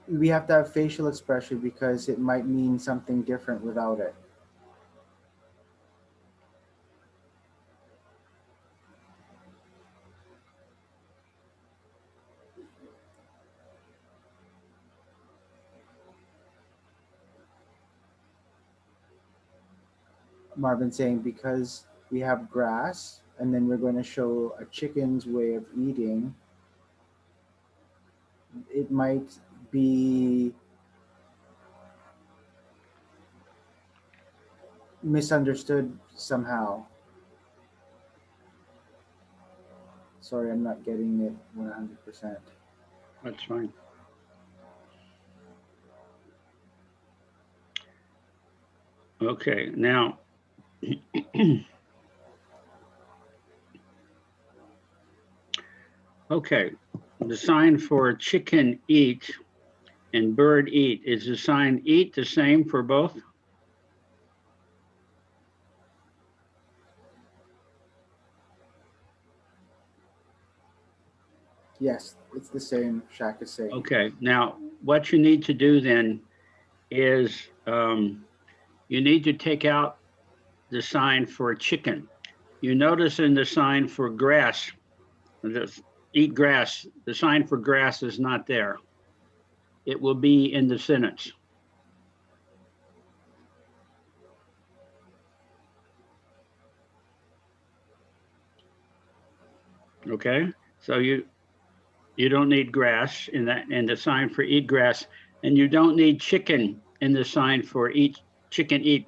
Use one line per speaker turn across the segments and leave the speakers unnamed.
We have to have facial expression because it might mean something different without it. Marvin saying because we have grass and then we're going to show a chicken's way of eating, it might be misunderstood somehow. Sorry, I'm not getting it 100%.
That's fine. Okay, now, okay, the sign for chicken eat and bird eat, is the sign eat the same for both?
Yes, it's the same, Shaq is saying.
Okay, now what you need to do then is you need to take out the sign for chicken. You notice in the sign for grass, this eat grass, the sign for grass is not there. It will be in the sentence. Okay, so you don't need grass in the sign for eat grass, and you don't need chicken in the sign for eat chicken eat.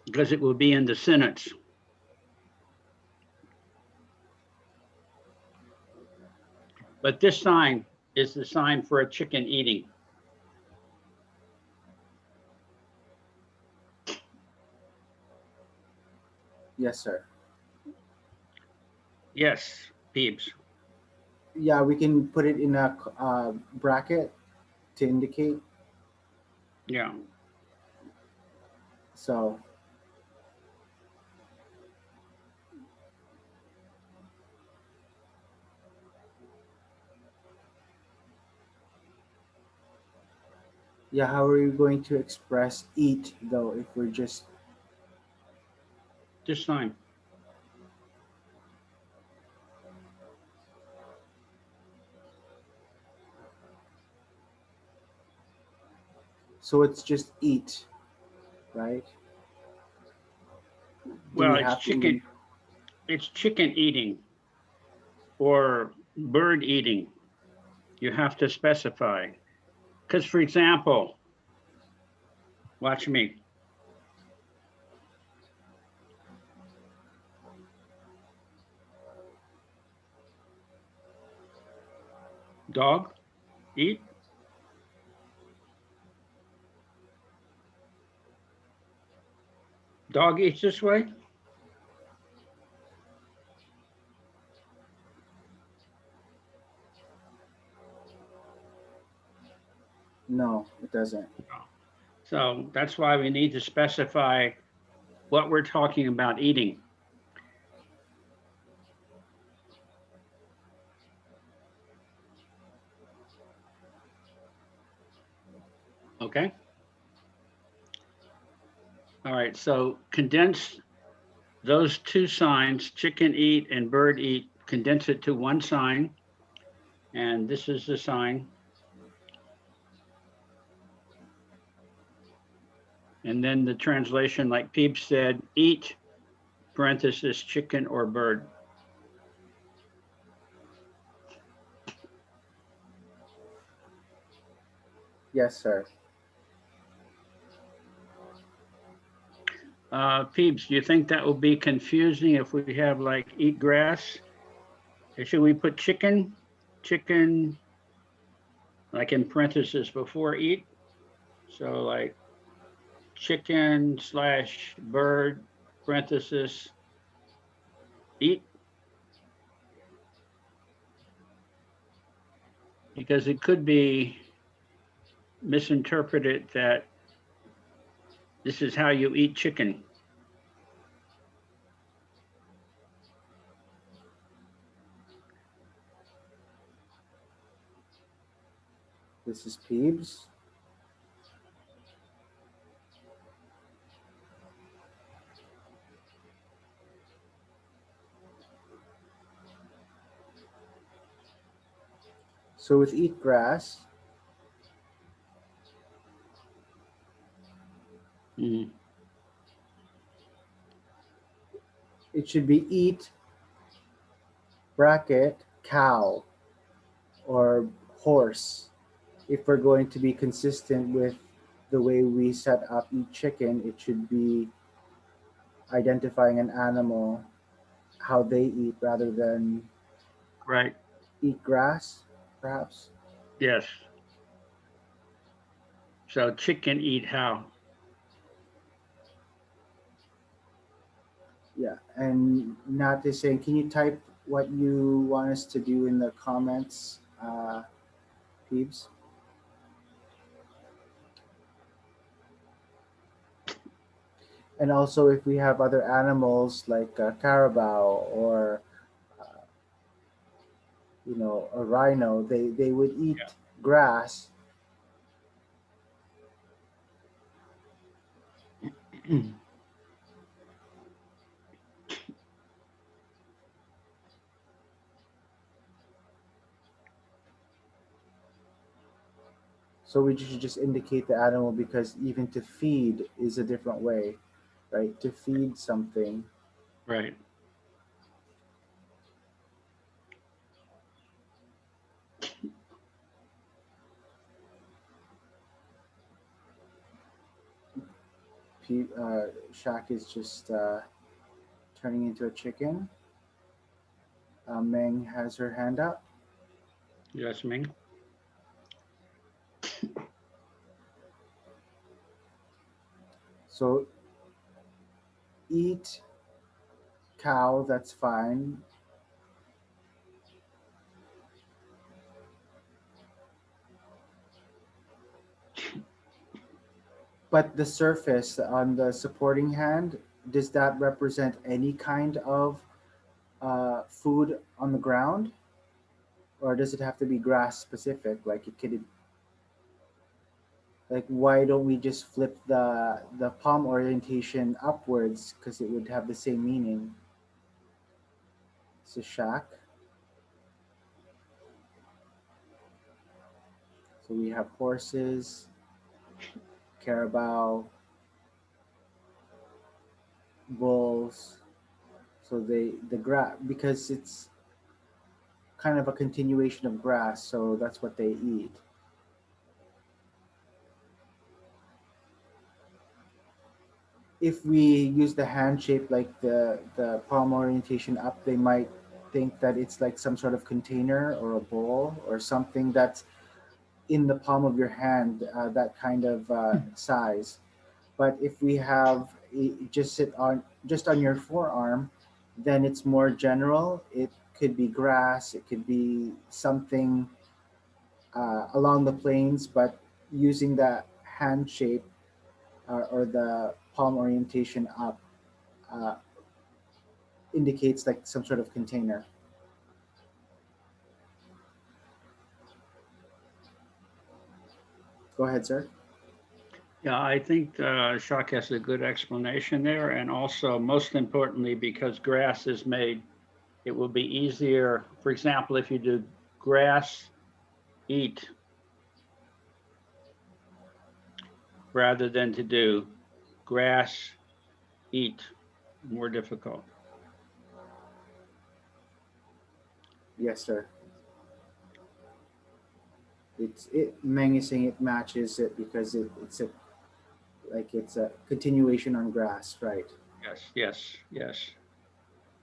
Because it will be in the sentence. But this sign is the sign for a chicken eating.
Yes, sir.
Yes, Peeps.
Yeah, we can put it in a bracket to indicate.
Yeah.
So, yeah, how are you going to express eat though if we're just
This sign.
so it's just eat, right? Do
Well,
we have to even
it's chicken eating or bird eating. You have to specify. Because for example, watch me. Dog, eat. Dog eats this way.
no, it doesn't.
So that's why we need to specify what we're talking about eating. Okay. All right. So condense those two signs, chicken eat and bird eat, condense it to one sign. And this is the sign. And then the translation, like Peep said, eat, parenthesis, chicken or bird.
Yes, sir.
Peeps, do you think that will be confusing if we have like eat grass? Should we put chicken, like in parentheses before eat? So like chicken slash bird, parenthesis, eat? Because it could be misinterpreted that this is how you eat chicken.
This is Peebs. So with eat grass,
Mhm.
it should be eat bracket cow or horse. If we're going to be consistent with the way we set up eat chicken, it should be identifying an animal, how they eat, rather than
Right.
eat grass, perhaps.
Yes. So chicken eat how?
Yeah. And Nat is saying, can you type what you want us to do in the comments, Peeps? And also, if we have other animals like carabao or a rhino, they would eat grass.
Yeah.
So we should just indicate the animal, because even to feed is a different way, right? To feed something,
Right.
Shaq is just turning into a chicken. Meng has her hand up.
Yes, Ming.
So eat cow, that's fine. But the surface on the supporting hand, does that represent any kind of food on the ground? Or does it have to be grass specific? Like it could, like why don't we just flip the palm orientation upwards, because it would have the same meaning. So shack. So we have horses, carabao, bulls. So the grass, because it's kind of a continuation of grass, so that's what they eat. If we use the hand shape, like the palm orientation up, they might think that it's like some sort of container or a bowl or something that's in the palm of your hand, that kind of size. But if we have just sit on just on your forearm, then it's more general. It could be grass, it could be something along the plains, but using the hand shape or the palm orientation up uh, indicates like some sort of container. Go ahead, sir.
Yeah, I think Shock has a good explanation there. And also, most importantly, because grass is made, it will be easier. For example, if you do grass eat rather than to do grass eat, more difficult.
Yes, sir. Meng is saying it matches it because it's a continuation on grass, right?
Yes, yes, yes.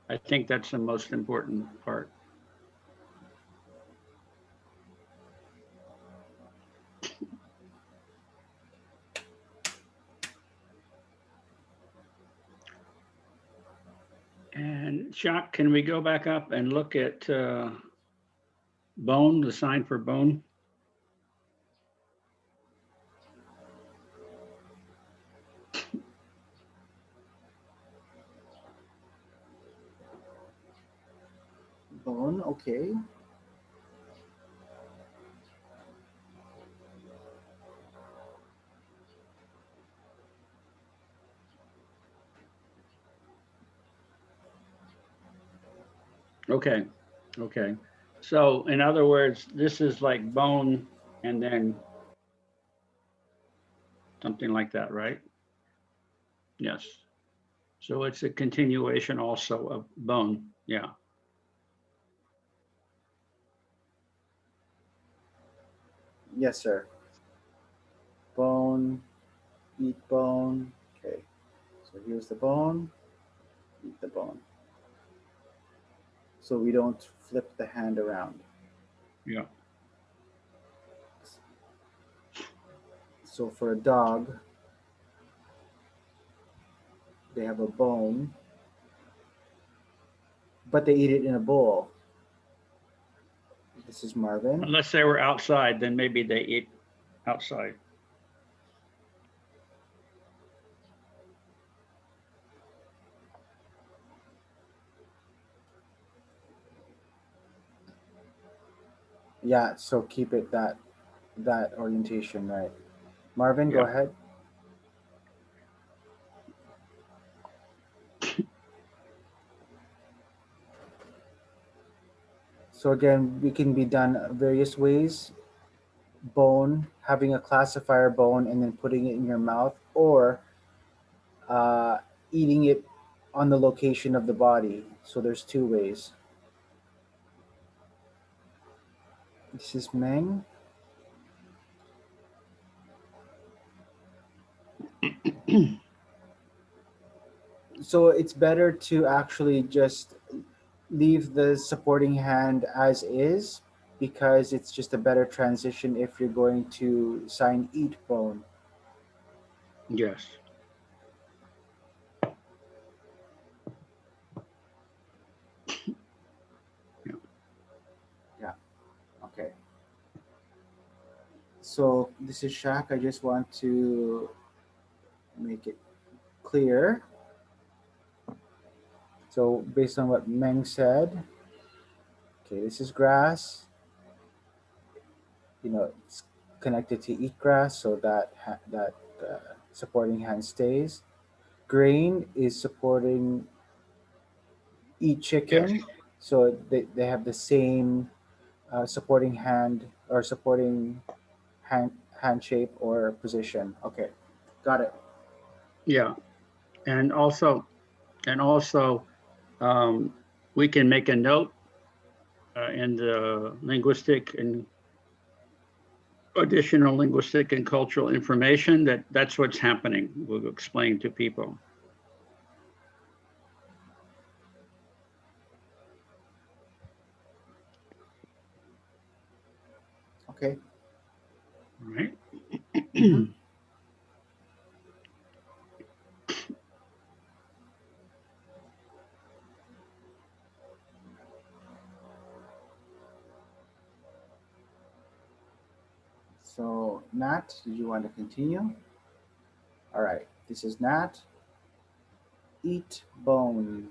I think that's the most important part. And Shock, can we go back up and look at bone, the sign for bone?
Bone, okay.
Okay. Okay. So, in other words, this is like bone and then something like that, right? Yes. So it's a continuation also of bone. Yeah.
Yes, sir. Bone, eat bone. Okay. So here's the bone, eat the bone. So we don't flip the hand around.
Yeah.
So for a dog, they have a bone, but they eat it in a bowl. This is Marvin.
Unless they were outside, then maybe they eat outside.
Yeah, so keep it that orientation, right? Marvin, go
Yeah.
ahead. So again, we can be done various ways. Bone, having a classifier bone and then putting it in your mouth, or uh, eating it on the location of the body. So there's two ways. This is Meng. So it's better to actually just leave the supporting hand as is because it's just a better transition if you're going to sign eat bone.
Yes. Yeah.
Yeah. Okay. So this is Shaq. I just want to make it clear. So based on what Meng said, okay, this is grass. It's connected to eat grass, so that supporting hand stays. Grain is supporting eat
Yes.
chicken, so they have the same supporting hand or supporting hand shape or position. Okay, got it.
Yeah. And also, and also, um, we can make a note in the linguistic and additional linguistic and cultural information that that's what's happening. We'll explain to people.
Okay.
All right.
Mm-hmm. So Nat, did you want to continue? All right. This is Nat. Eat bone.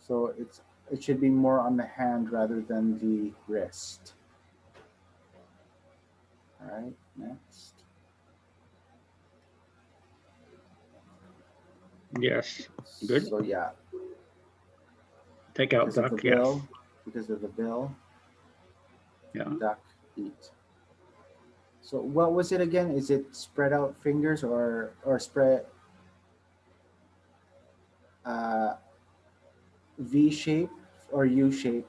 So it should be more on the hand rather than the wrist. All right. Next.
Yes. Good.
So yeah,
Take out
because of the
duck. Yes.
bill, because of the bill,
Yeah.
duck eat. So what was it again? Is it spread out fingers or spread uh, V shape or U shape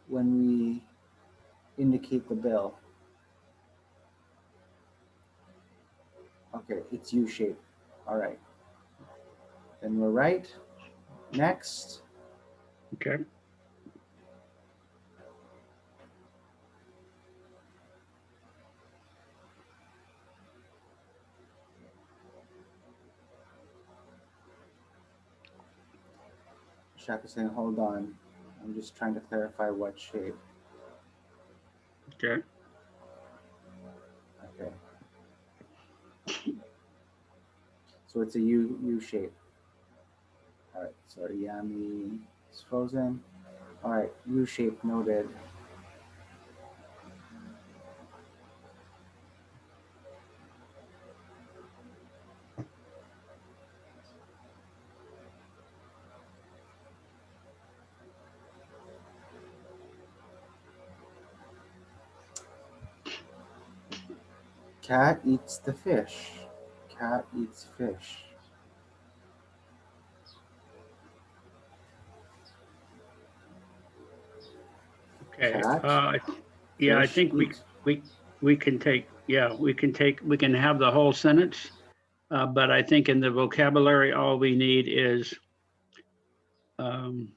when we indicate the bill? Okay, it's U shape. All right, then we're right. Next,
Okay.
Shaka saying, hold on. I'm just trying to clarify what shape.
Okay.
Okay, so it's a U shape. All right, sorry, Yami is frozen. All right, U shape noted. Cat eats the fish. Cat eats fish.
Okay.
Cat,
Yeah, I
fish
think
eat.
we can take, yeah, we can have the whole sentence. But I think in the vocabulary, all we need is um,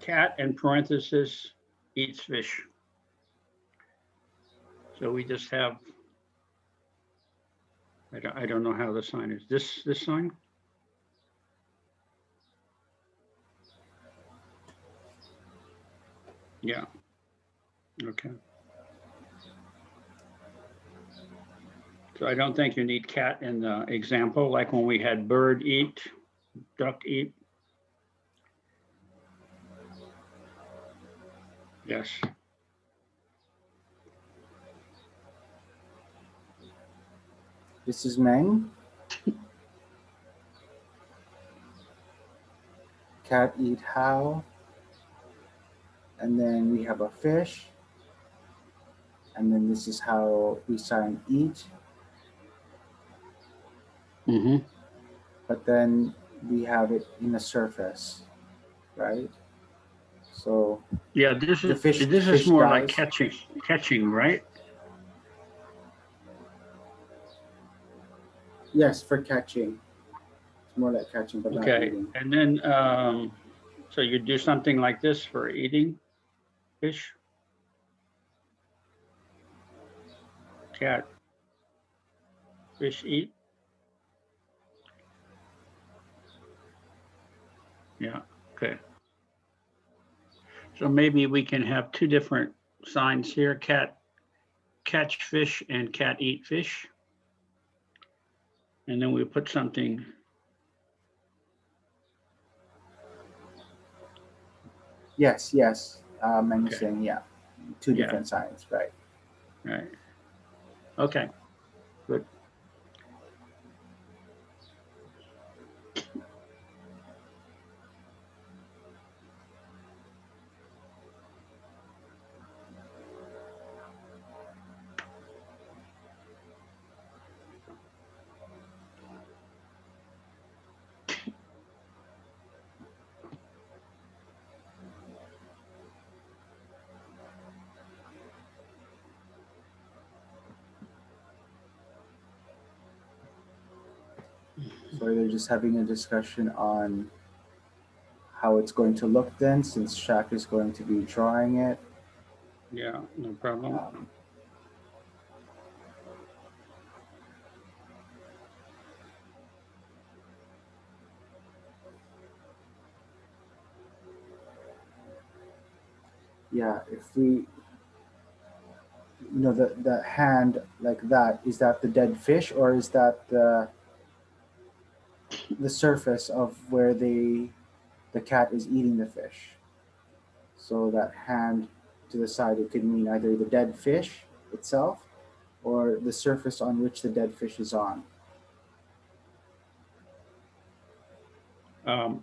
cat and parenthesis eats fish. So we just have, I don't know how the sign is. This sign? Yeah. Okay. So I don't think you need cat in the example, like when we had bird eat, duck eat. Yes.
This is Meng. Cat eat how. And then we have a fish. And then this is how we sign eat.
Mm-hmm.
But then we have it in a surface, right? So
Yeah,
the
this is
fish
more like
dies.
catching, right?
Yes, for catching. It's more like catching, but not
Okay.
eating.
And then so you do something like this for eating fish, cat, fish eat. Yeah. Okay. So maybe we can have two different signs here: cat catch fish and cat eat fish. And then we put something.
Yes, yes. Meng is
Okay.
saying, yeah, two
Yeah.
different signs, right?
Right. Okay. Good.
So they're just having a discussion on how it's going to look then, since Shaq is going to be drawing it.
Yeah. No problem.
Um, yeah, if we, the hand like that, is that the dead fish or is that the surface of where the cat is eating the fish? So that hand to the side, it could mean either the dead fish itself or the surface on which the dead fish is on.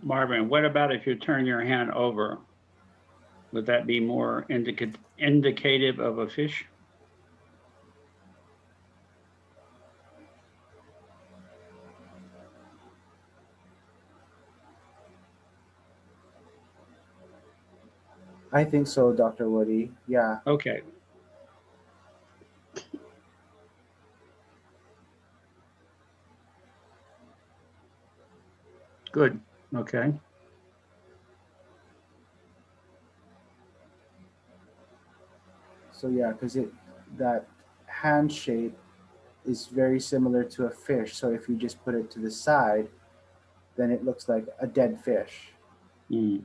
Marvin, what about if you turn your hand over? Would that be more indicative of a fish?
I think so, Dr. Woody. Yeah.
Okay. Good. Okay.
So yeah, because it that hand shape is very similar to a fish. So if you just put it to the side, then it looks like a dead fish.
Mm.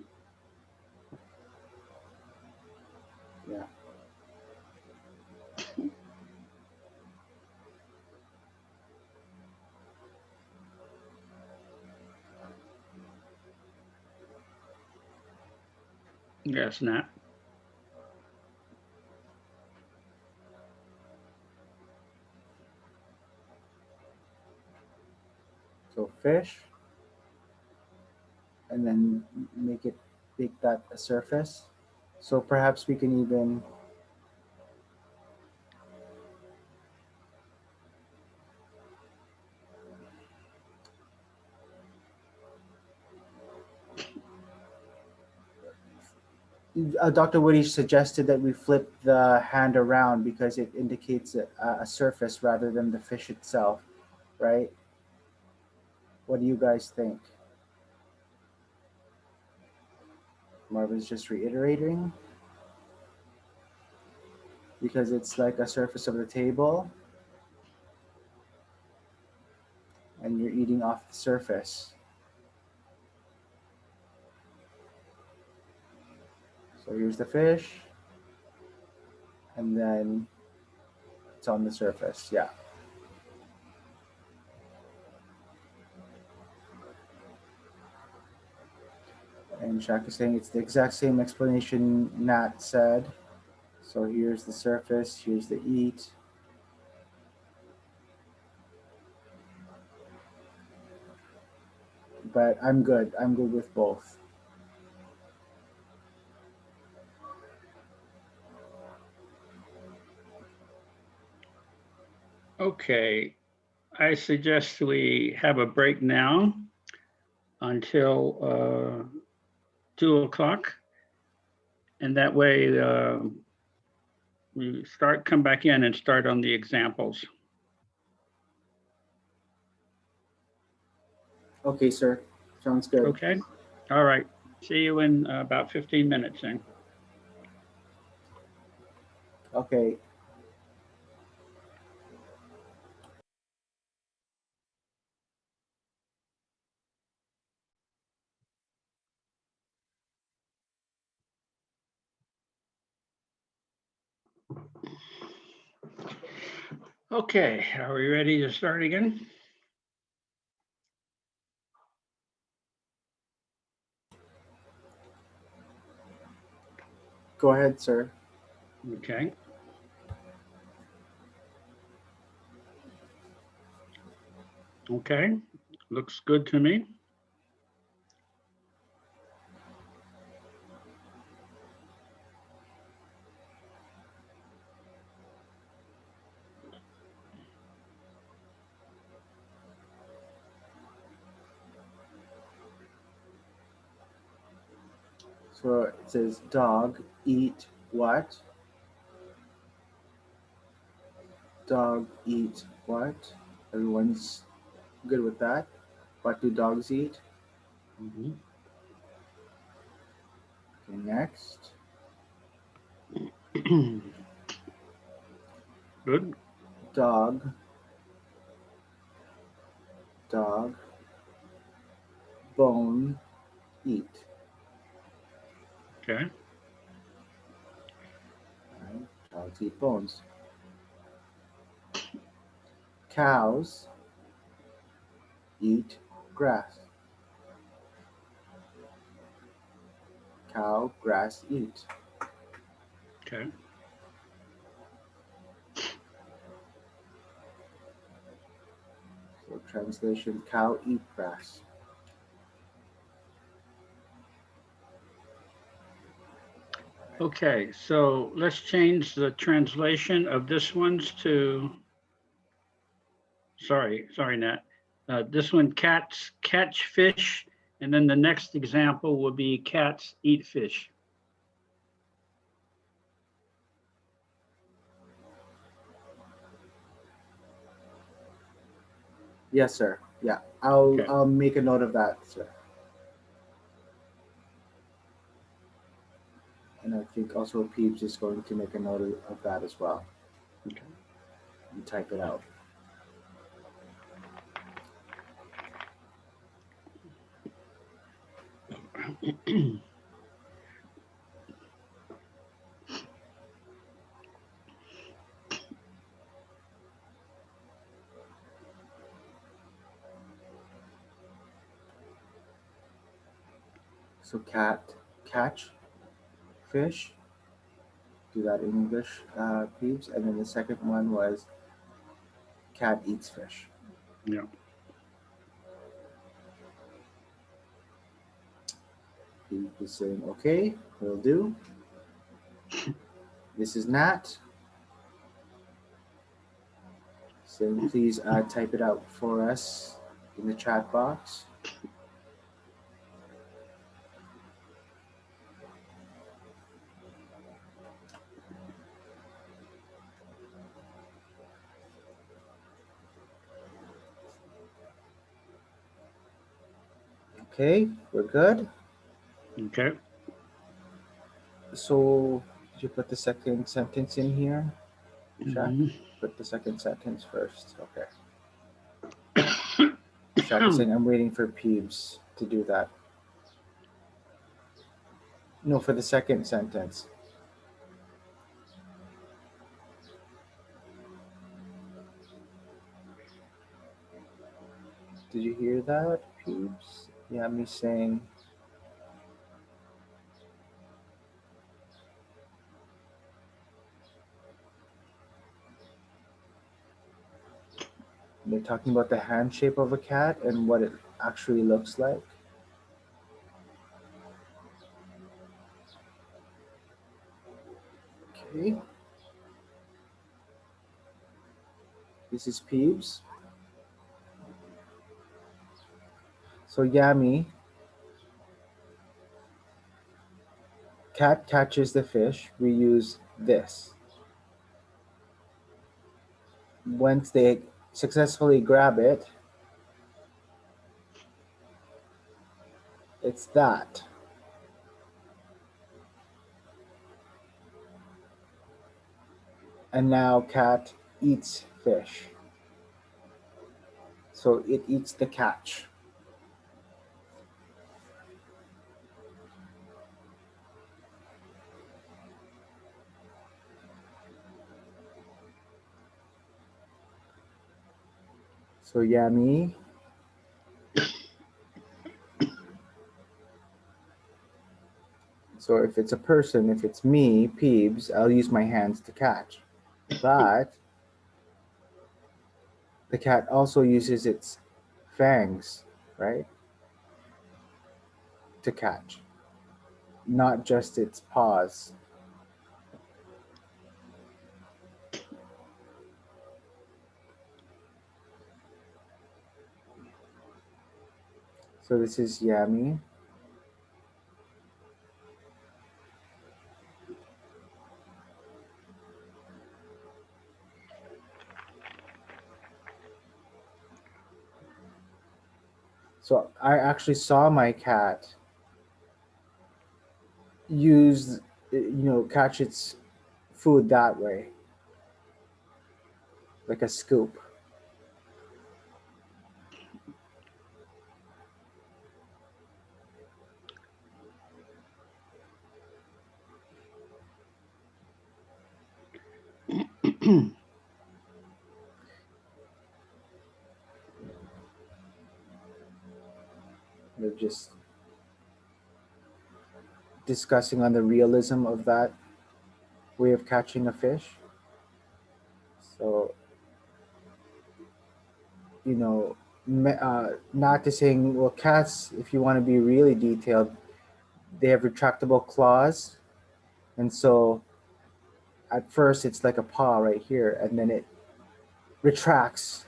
Yeah.
Yes, Nat.
So fish, and then make that a surface. So perhaps we can even Dr. Woody suggested that we flip the hand around because it indicates a surface rather than the fish itself, right? What do you guys think? Marvin's just reiterating because it's like a surface of the table and you're eating off the surface. So here's the fish and then it's on the surface. Yeah. And Shaq is saying it's the exact same explanation Nat said. So here's the surface, here's the eat. But I'm good. I'm good with both.
Okay, I suggest we have a break now until 2 o'clock, and that way we come back in and start on the examples.
Okay, sir. Sounds good.
Okay. All right. See you in about 15 minutes then.
Okay.
Okay, are we ready to start again?
Go ahead, sir.
Okay. Okay. Looks good to me.
So it says dog eat what? Dog eat what? Everyone's good with that. What do dogs eat?
Mhm.
Okay, next.
Good.
Dog, dog, bone, eat.
Okay.
Right? Dogs eat bones. Cows eat grass. Cow, grass, eat.
Okay.
So translation, cow eat grass.
Okay, so let's change the translation of this one's to, sorry, Nat. This one, cats catch fish, and then the next example will be cats eat fish.
Yes, sir. Yeah, I'll
Okay.
I'll make a note of that, sir. And I think also Peeps is going to make a note of that as well and type it out.
Okay.
So cat catch fish. Do that in English, Peeps. And then the second one was cat eats fish.
Yeah.
Peeps is saying okay, will do. This is Nat. So please type it out for us in the chat box. Okay, we're good.
Okay.
So did you put the second sentence in here, Shaq?
Mhm.
Put the second sentence first. Okay. Shaq is saying I'm waiting for Peeves to do that. No, for the second sentence. Did you hear that, Peeves? Yeah, me saying they're talking about the hand shape of a cat and what it actually looks like. Okay, this is Peeves. So Yami, cat catches the fish. We use this. Once they successfully grab it, it's that. And now cat eats fish. So it eats the catch. So Yami. So if it's a person, if it's me, Peebs, I'll use my hands to catch. But the cat also uses its fangs, right, to catch, not just its paws. So this is Yami. So I actually saw my cat use, catch its food that way, like a scoop. They're just discussing on the realism of that way of catching a fish. So, you know, not to saying, well, cats, if you want to be really detailed, they have retractable claws. And so at first it's like a paw right here, and then it retracts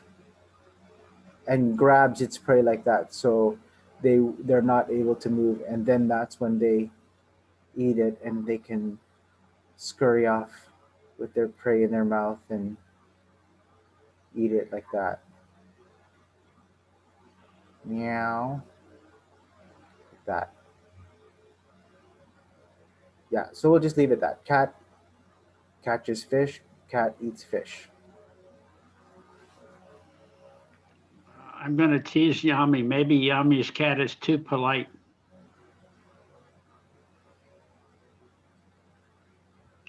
and grabs its prey like that. So they're not able to move, and then that's when they eat it and they can scurry off with their prey in their mouth and eat it like that. Meow. Like that. Yeah, so we'll just leave it that. Cat catches fish, cat eats fish.
I'm going to tease Yami. Maybe Yami's cat is too polite.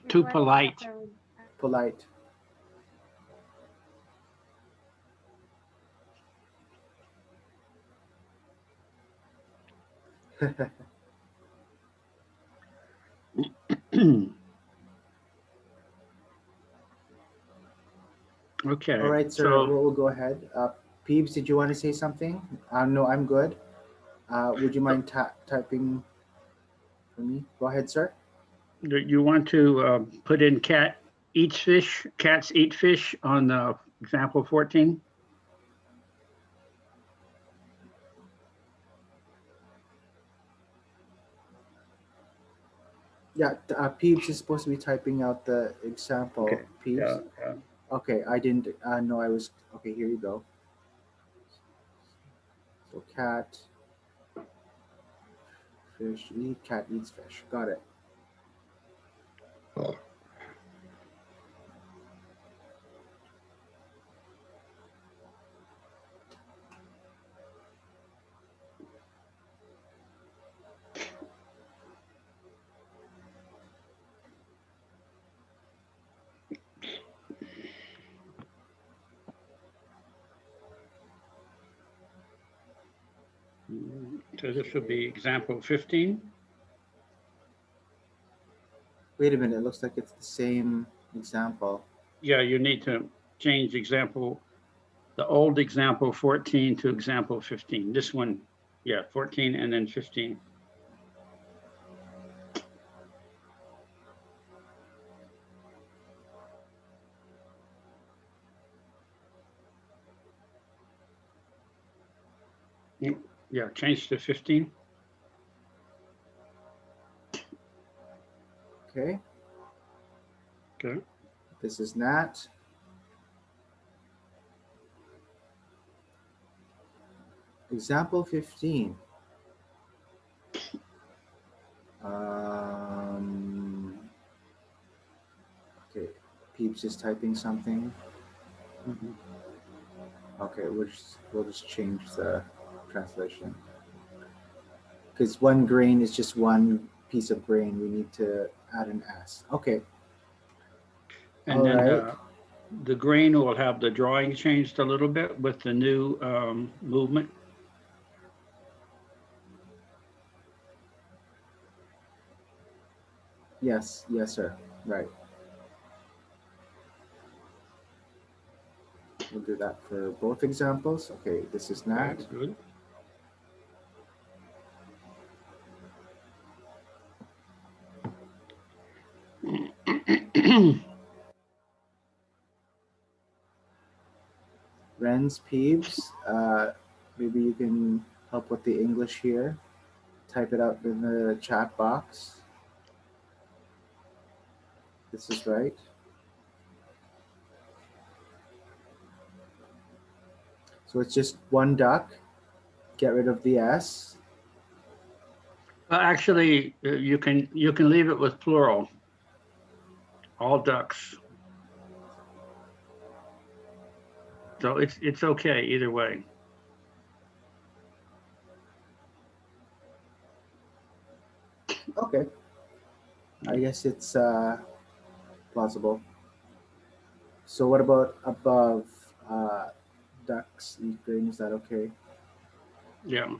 Too polite.
Polite. All
Okay.
right, sir.
So
We'll go ahead. Peeves, did you want to say something? No, I'm good. Would you mind typing for me? Go ahead, sir.
You want to put in cat eats fish, cats eat fish on example 14?
Yeah, Peeps is supposed to be typing out the
Okay.
example. Peeps.
Yeah, yeah.
Okay, I didn't know I was. Okay, here you go. So cat, fish, eat, cat eats fish. Got it.
So this would
Okay.
be example 15.
Wait a minute. It looks like it's the same example.
Yeah, you need to change the old example 14 to example 15. This one, yeah, 14 and then 15. Yeah, change to 15.
Okay.
Okay.
This is Nat. Example 15. Um, okay. Peeps is typing something.
Mhm.
Okay, we'll just change the translation because one grain is just one piece of grain. We need to add an s. Okay.
And
All
then
right.
the grain will have the drawing changed a little bit with the new movement.
Yes. Yes, sir. Right. We'll do that for both examples. Okay. This is
Okay,
Nat.
good.
Ren's Peeps. Maybe you can help with the English here. Type it out in the chat box. This is right. So it's just one duck. Get rid of the s.
Actually, you can leave it with plural, all ducks. So it's okay either way.
Okay. I guess it's plausible. So what about above ducks eat grain? Is that okay?
Yeah.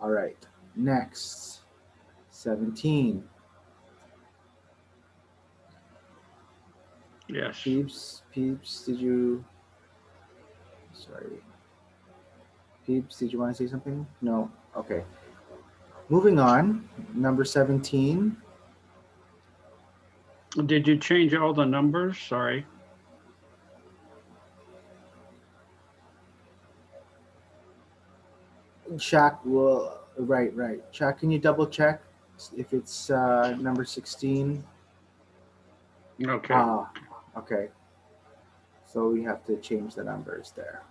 All right. Next, 17.
Yes.
Peeps, did you? Sorry, Peeps, did you want to say something? No. Okay. Moving on. Number 17.
Did you change all the numbers? Sorry.
Shaq will. Right, right. Shaq, can you double check if it's number 16?
Okay.
Ah, okay. So we have to change the numbers there.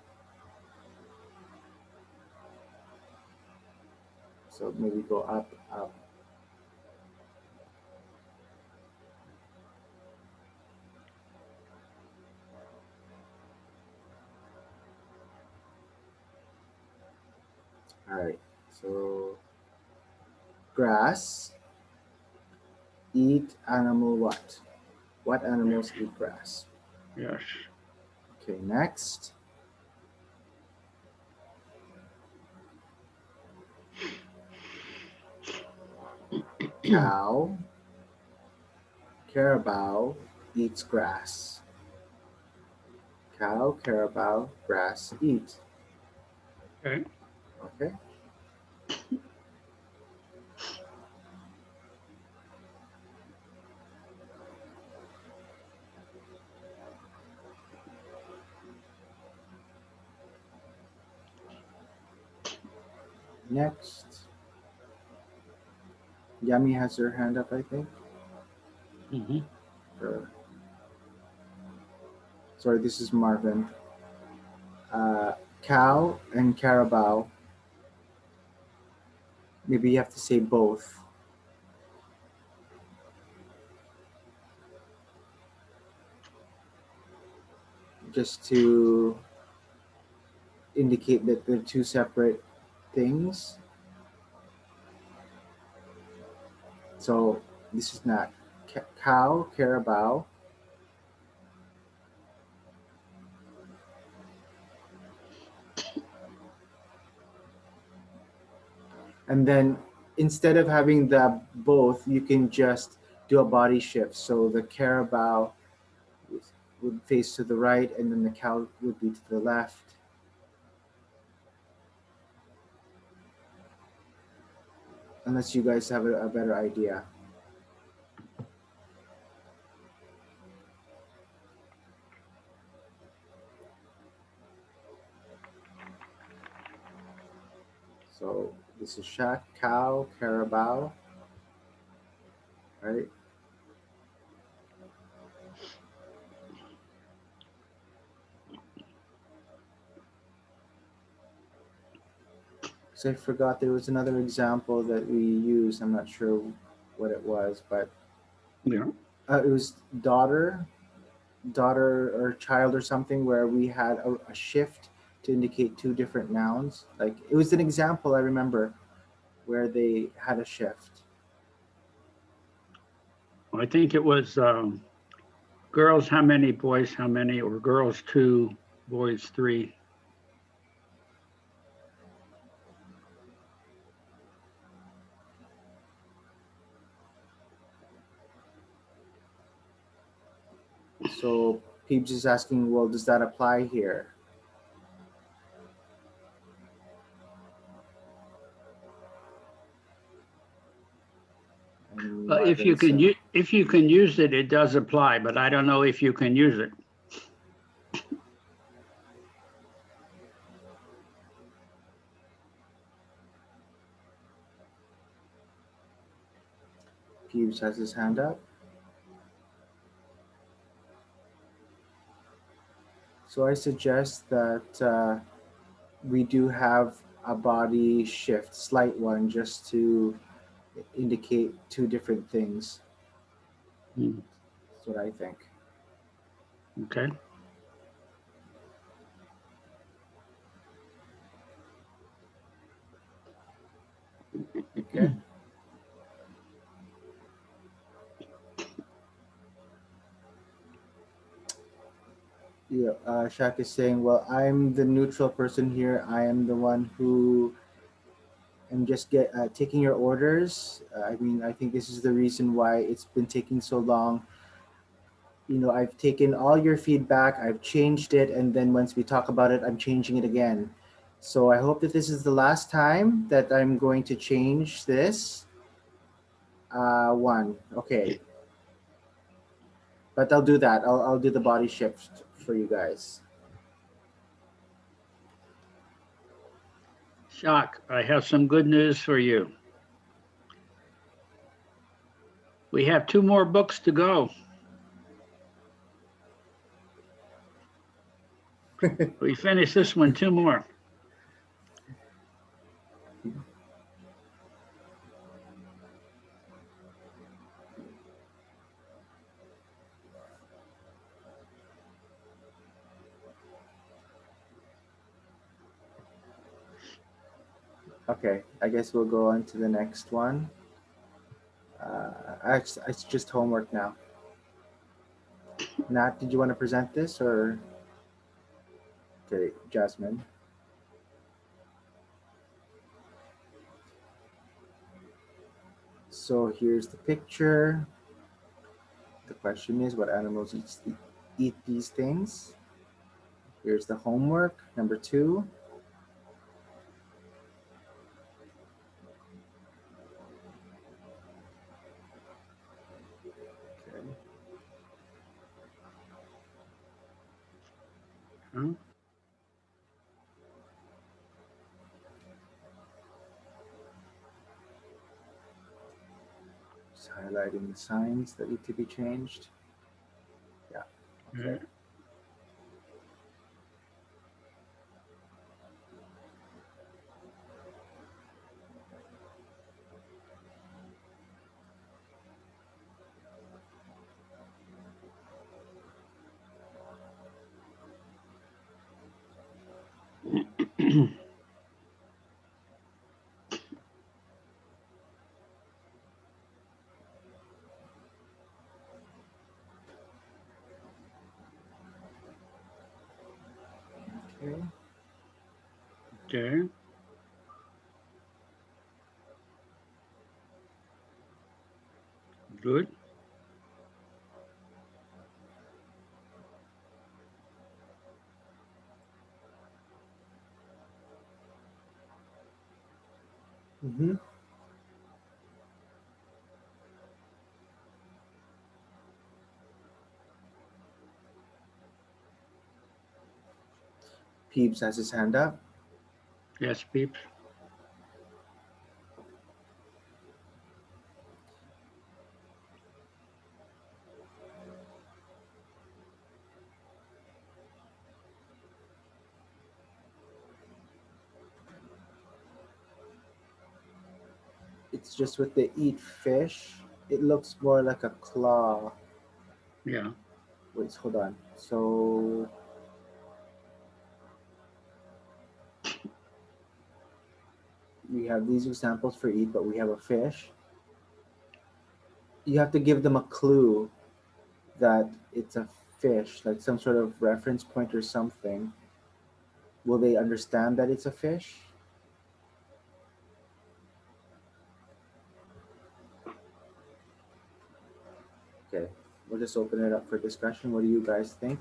So maybe go up, up. All right. So grass, eat animal what? What animals eat grass?
Yes.
Okay, next. Cow, carabao eats grass. Cow, carabao, grass, eat.
Okay.
Okay. Next, Yami has her hand up, I think.
Hmm.
Or, sorry, this is Marvin. Uh, Cow and Carabao. Maybe you have to say both, just to indicate that they're two separate things. So this is not cow, Carabao, and then instead of having the both, you can just do a body shift. So the Carabao would face to the right, and then the cow would be to the left. Unless you guys have a better idea. So this is shack, cow, Carabao, right? So I forgot there was another example that we used. I'm not sure what it was, but
Yeah.
it was daughter or child or something where we had a shift to indicate two different nouns. Like it was an example I remember where they had a shift.
I think it was girls how many, boys how many, or girls two, boys three.
So Peeps is asking, well, does that apply here? And
If
Marvin
you can
said,
if you can use it, it does apply, but I don't know if you can use it.
Peeps has his hand up. So I suggest that we do have a body shift, slight one, just to indicate two different things.
Hmm.
That's what I think.
Okay.
Okay. Yeah. Shaq is saying, well, I'm the neutral person here. I am the one who am just get taking your orders. I mean, I think this is the reason why it's been taking so long. I've taken all your feedback, I've changed it, and then once we talk about it, I'm changing it again. So I hope that this is the last time that I'm going to change this. One. Okay. But I'll do that. I'll do the body shift for you guys.
Shock, I have some good news for you. We have two more books to go. We finished this one, two more.
Okay, I guess we'll go on to the next one. It's just homework now. Nat, did you want to present this or okay, Jasmine? So here's the picture. The question is, what animals eat these things? Here's the homework number two. Okay.
Huh?
Highlighting the signs that need to be changed. Yeah. Okay.
Uh,
Okay.
okay, good.
Mm-hmm. Peeps has his hand up.
Yes, peeps.
It's just with the eat fish, it looks more like a claw.
Yeah,
Wait, hold on. So we have these examples for eat, but we have a fish. You have to give them a clue that it's a fish, like some sort of reference point or something. Will they understand that it's a fish? Okay, we'll just open it up for discussion. What do you guys think?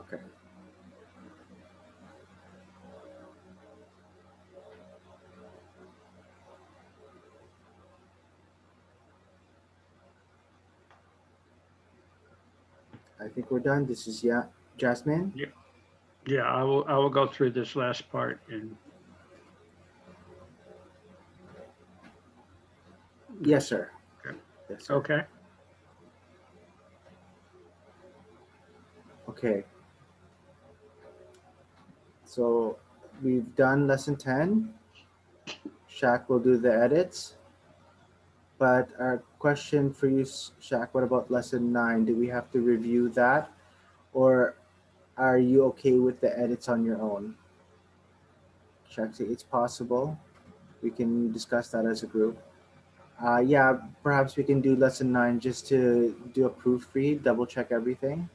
Okay, I think we're done. This is Jasmine.
yeah, yeah. I will go through this last part and
Yes,
yes.
sir.
Okay.
Yes, sir.
Okay.
Okay, so we've done lesson 10. Shaq will do the edits. But our question for you, Shaq, what about lesson 9? Do we have to review that? Or are you okay with the edits on your own? Shaq, say it's possible. We can discuss that as a group. Yeah, perhaps we can do lesson 9 just to do a proofread, double check everything.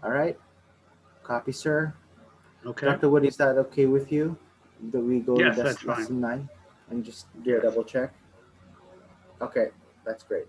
All right, copy, sir.
Okay.
Dr. Wood, is that okay with you? That we go to
Yes,
this
that's fine.
lesson 9 and just do a
Yes.
double check? Okay, that's great.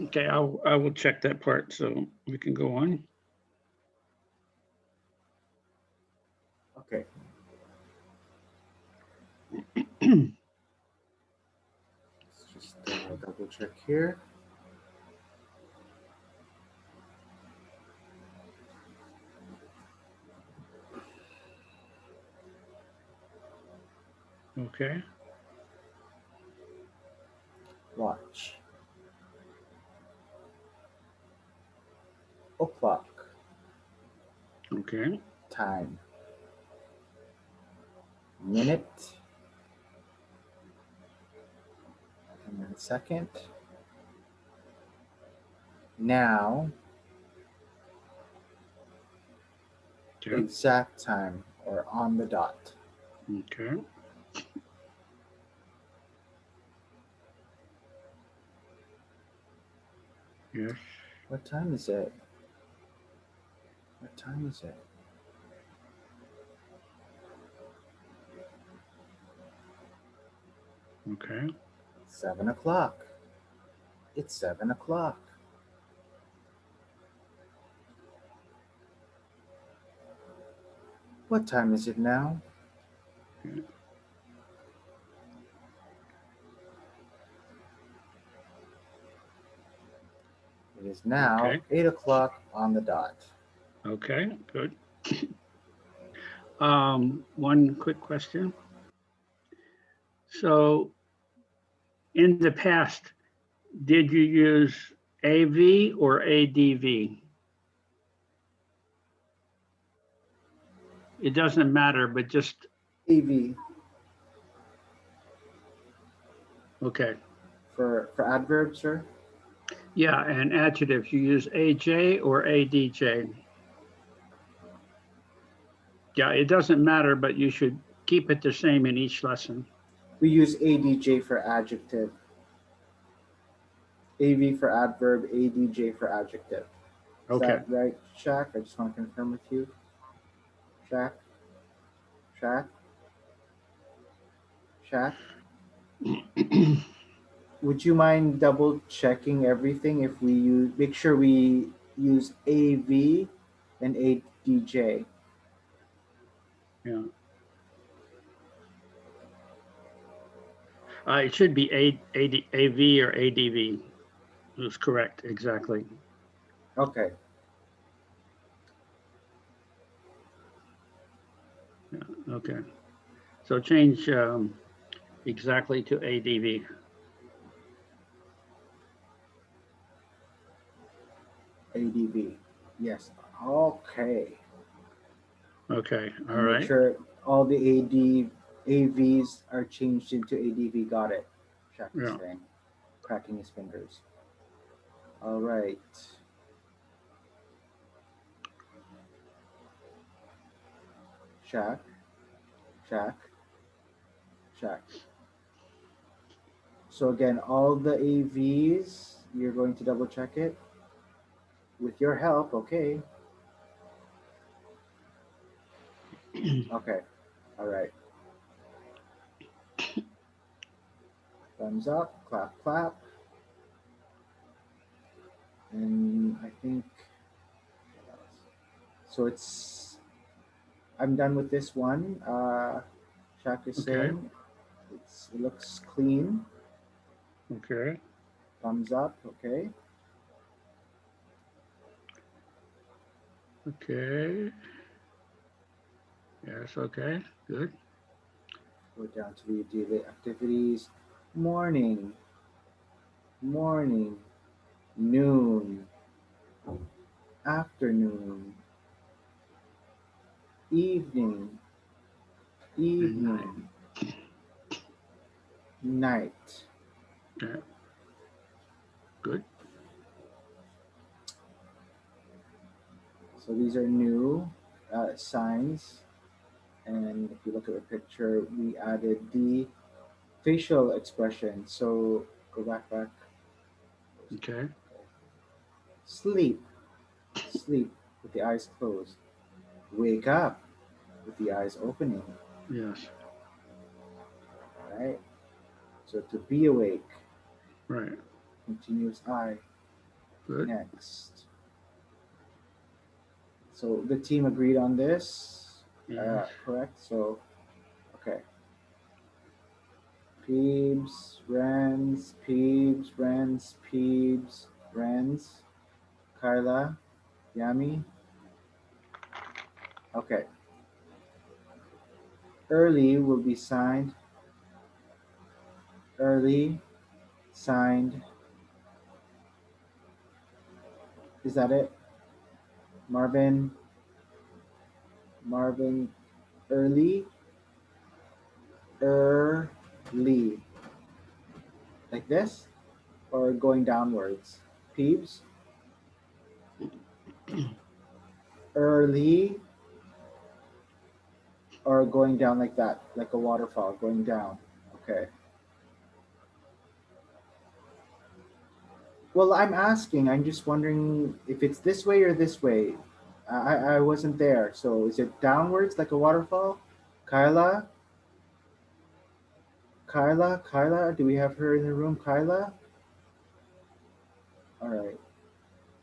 Okay, I will check that part so we can go on.
Okay, let's just double check here.
Okay,
Watch. O'clock.
okay,
Time. Minute. And then second. Now.
okay,
Exact time or on the dot.
okay. Yes.
What time is it? What time is it?
Okay,
7 o'clock. It's 7 o'clock. What time is it now?
okay,
It is now
okay,
8 o'clock on the dot.
okay. Good. One quick question. So, in the past, did you use AV or ADV? It doesn't matter, but just
AV
okay.
for adverbs, sir.
Yeah, and adjectives, you use AJ or ADJ. Yeah, it doesn't matter, but you should keep it the same in each lesson.
We use ADJ for adjective, AV for adverb, ADJ for adjective. Is
Okay.
that right, Shaq? I just want to confirm with you. Shaq? Shaq? Shaq? Would you mind double checking everything if we use make sure we use AV and ADJ?
Yeah. It should be AV or ADV. That's correct. Exactly.
Okay.
Yeah. Okay. So change exactly to ADV.
ADV. Yes. Okay.
Okay. All
And make
right.
sure all the AVs are changed into ADV. Got it. Shaq is
Yeah.
saying, cracking his fingers. All right. Shaq, Shaq, Shaq. So again, all the AVs, you're going to double check it with your help. Okay. Okay. All right. Thumbs up, clap, clap. And I think so. I'm done with this one. Shaq is
Okay.
saying it looks clean.
Okay.
Thumbs up. Okay.
Okay. Yes. Okay. Good.
Go down to the daily activities. Morning, morning, noon, afternoon, evening,
And nine.
evening, night.
Okay. Good.
So these are new signs. And if you look at the picture, we added the facial expression. So go back.
Okay.
Sleep, sleep with the eyes closed. Wake up with the eyes opening.
Yes.
All right. So to be awake,
Right.
continuous eye.
Good.
Next. So the team agreed on this,
Yes.
correct? So, okay. Peebs, Rens, Peebs, Rens, Peebs, Rens, Kyla, Yami. Okay. Early will be signed. Early, signed. Is that it? Marvin, Marvin, early, early. Like this? Or going downwards? Peebs, early, or going down like that, like a waterfall, going down. Okay. Well, I'm asking. I'm just wondering if it's this way or this way. I wasn't there. So is it downwards like a waterfall? Kyla? Kyla? Kyla? Do we have her in the room? Kyla? All right.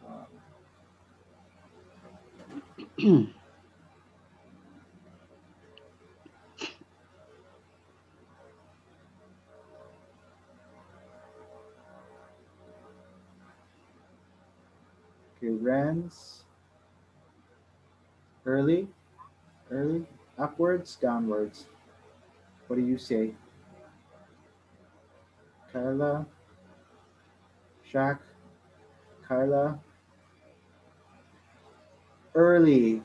Um, okay, Rens. Early? Early? Upwards? Downwards? What do you say? Kyla? Shaq? Kyla? Early.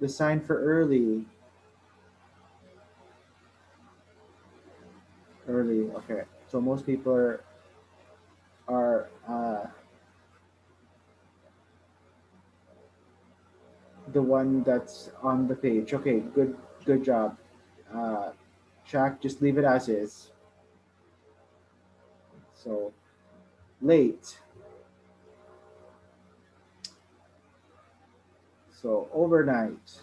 The sign for early. Early. Okay. So most people are the one that's on the page. Okay, good job. Uh, Shaq, just leave it as is. So late. So overnight.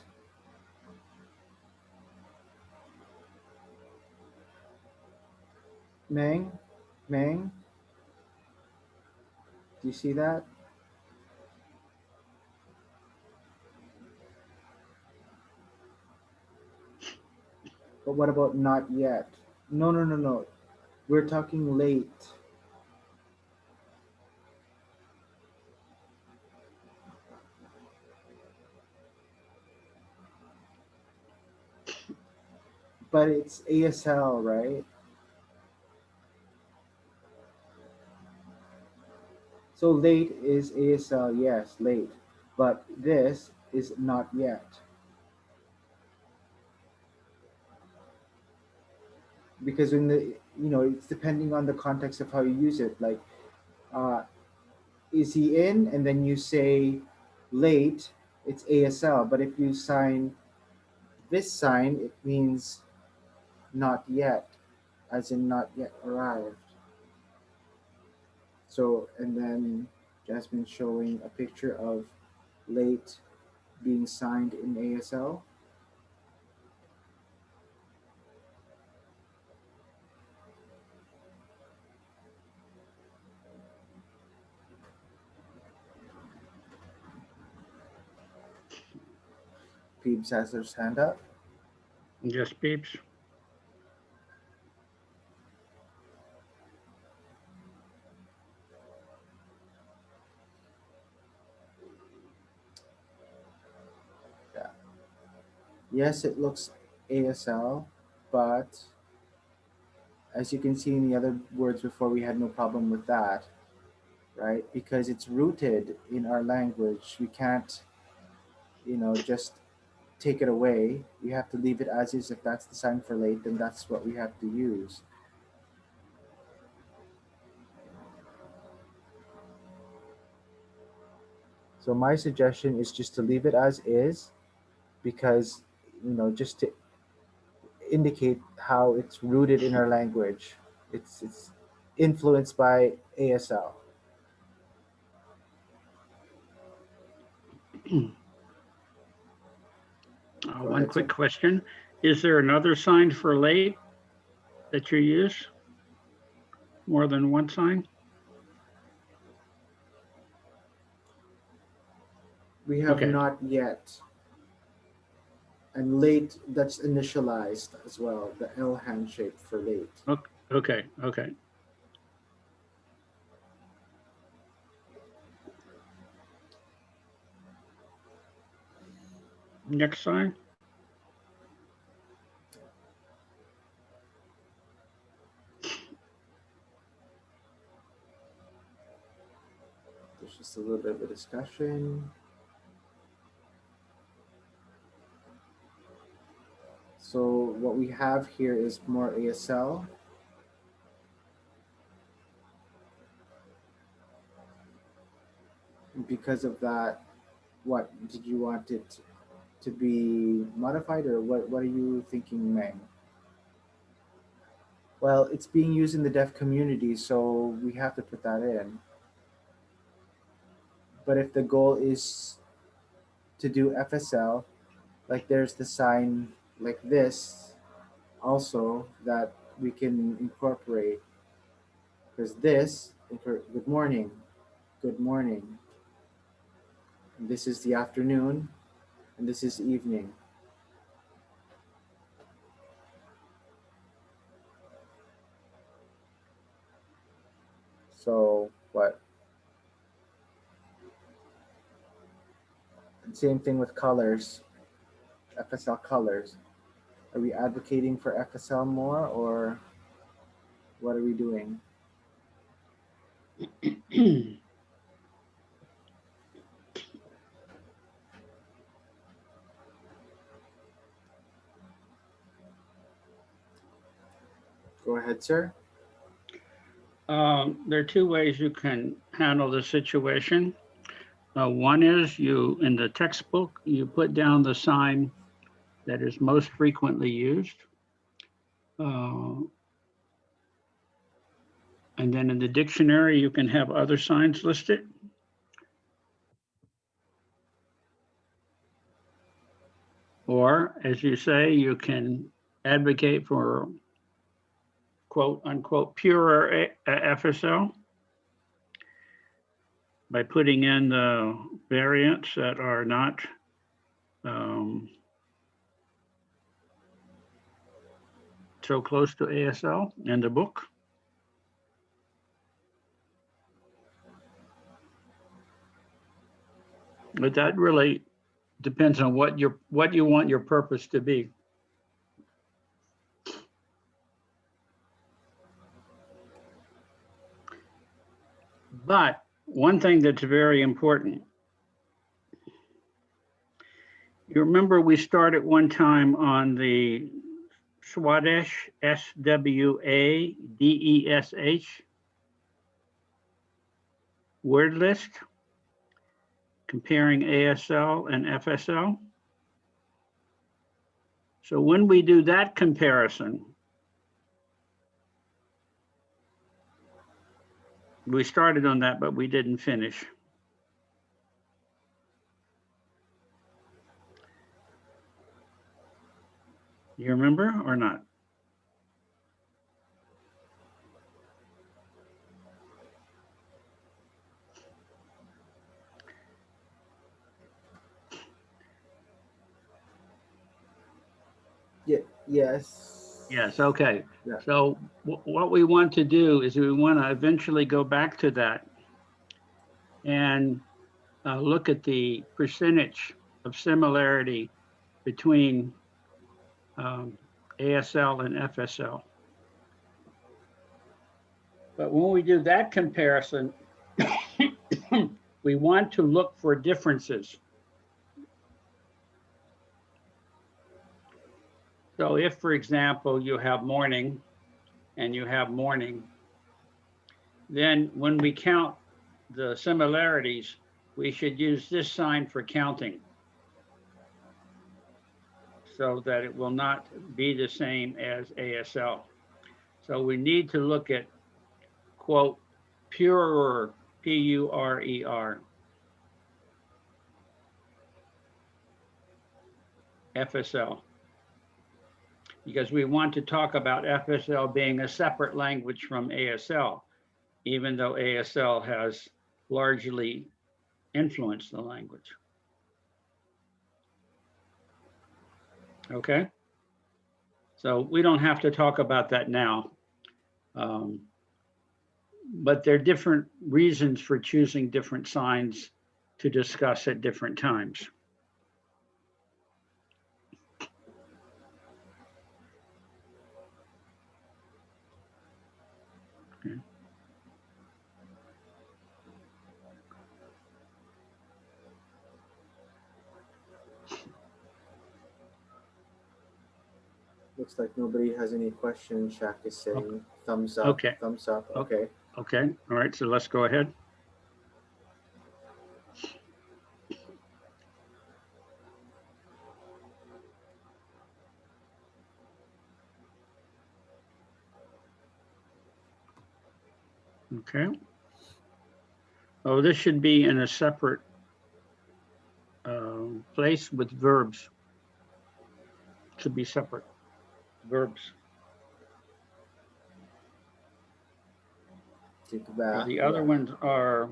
Meng, Meng, do you see that? But what about not yet? No, no, no, no. We're talking late. But it's ASL, right? So late is ASL, yes, late. But this is not yet. Because in the it's depending on the context of how you use it. Like uh, is he in? And then you say late, it's ASL. But if you sign this sign, it means not yet, as in not yet arrived. So, and then Jasmine showing a picture of late being signed in ASL. Peebs has their hand up.
Yes, peeps.
Yeah. Yes, it looks ASL, but as you can see in the other words before, we had no problem with that, right? Because it's rooted in our language. We can't, just take it away. We have to leave it as is. If that's the sign for late, then that's what we have to use. So my suggestion is just to leave it as is, because just to indicate how it's rooted in our language. It's influenced by ASL. Go
One
ahead,
quick
sir.
question. Is there another sign for late that you use? More than one sign?
We have
Okay.
not yet. And late, that's initialized as well, the L handshake for late.
Okay. Okay. Next sign.
There's just a little bit of a discussion. So what we have here is more ASL. Because of that, what did you want it to be modified, or what are you thinking, Meng? Well, it's being used in the deaf community, so we have to put that in. But if the goal is to do FSL, like there's the sign like this also that we can incorporate, because this, good morning, and this is the afternoon, and this is evening. So what? And same thing with colors, FSL colors. Are we advocating for FSL more, or what are we doing? Go ahead, sir.
There are two ways you can handle the situation. One is you, in the textbook, you put down the sign that is most frequently used. Uh, and then in the dictionary, you can have other signs listed. Or, as you say, you can advocate for quote unquote pure FSL by putting in the variants that are not um, so close to ASL in the book. But that really depends on what you want your purpose to be. But one thing that's very important, you remember we started one time on the Swadesh, SWADESH word list, comparing ASL and FSL. So when we do that comparison, we started on that, but we didn't finish. You remember or not?
Yeah, yes.
Yes, okay.
Yeah.
So what we want to do is we want to eventually go back to that and look at the percentage of similarity between um, ASL and FSL. But when we do that comparison, we want to look for differences. So if, for example, you have morning and you have morning, then when we count the similarities, we should use this sign for counting so that it will not be the same as ASL. So we need to look at, quote, purer, Purer, FSL, because we want to talk about FSL being a separate language from ASL, even though ASL has largely influenced the language. Okay. So we don't have to talk about that now. Um, but there are different reasons for choosing different signs to discuss at different times. Okay.
Looks like nobody has any questions. Shaq is saying thumbs up,
Okay.
thumbs up.
O-
Okay.
Okay. All right. So let's go ahead. Okay. Oh, this should be in a separate place with verbs. It should be separate verbs.
Take
Yeah,
back.
the other
Yeah.
ones are.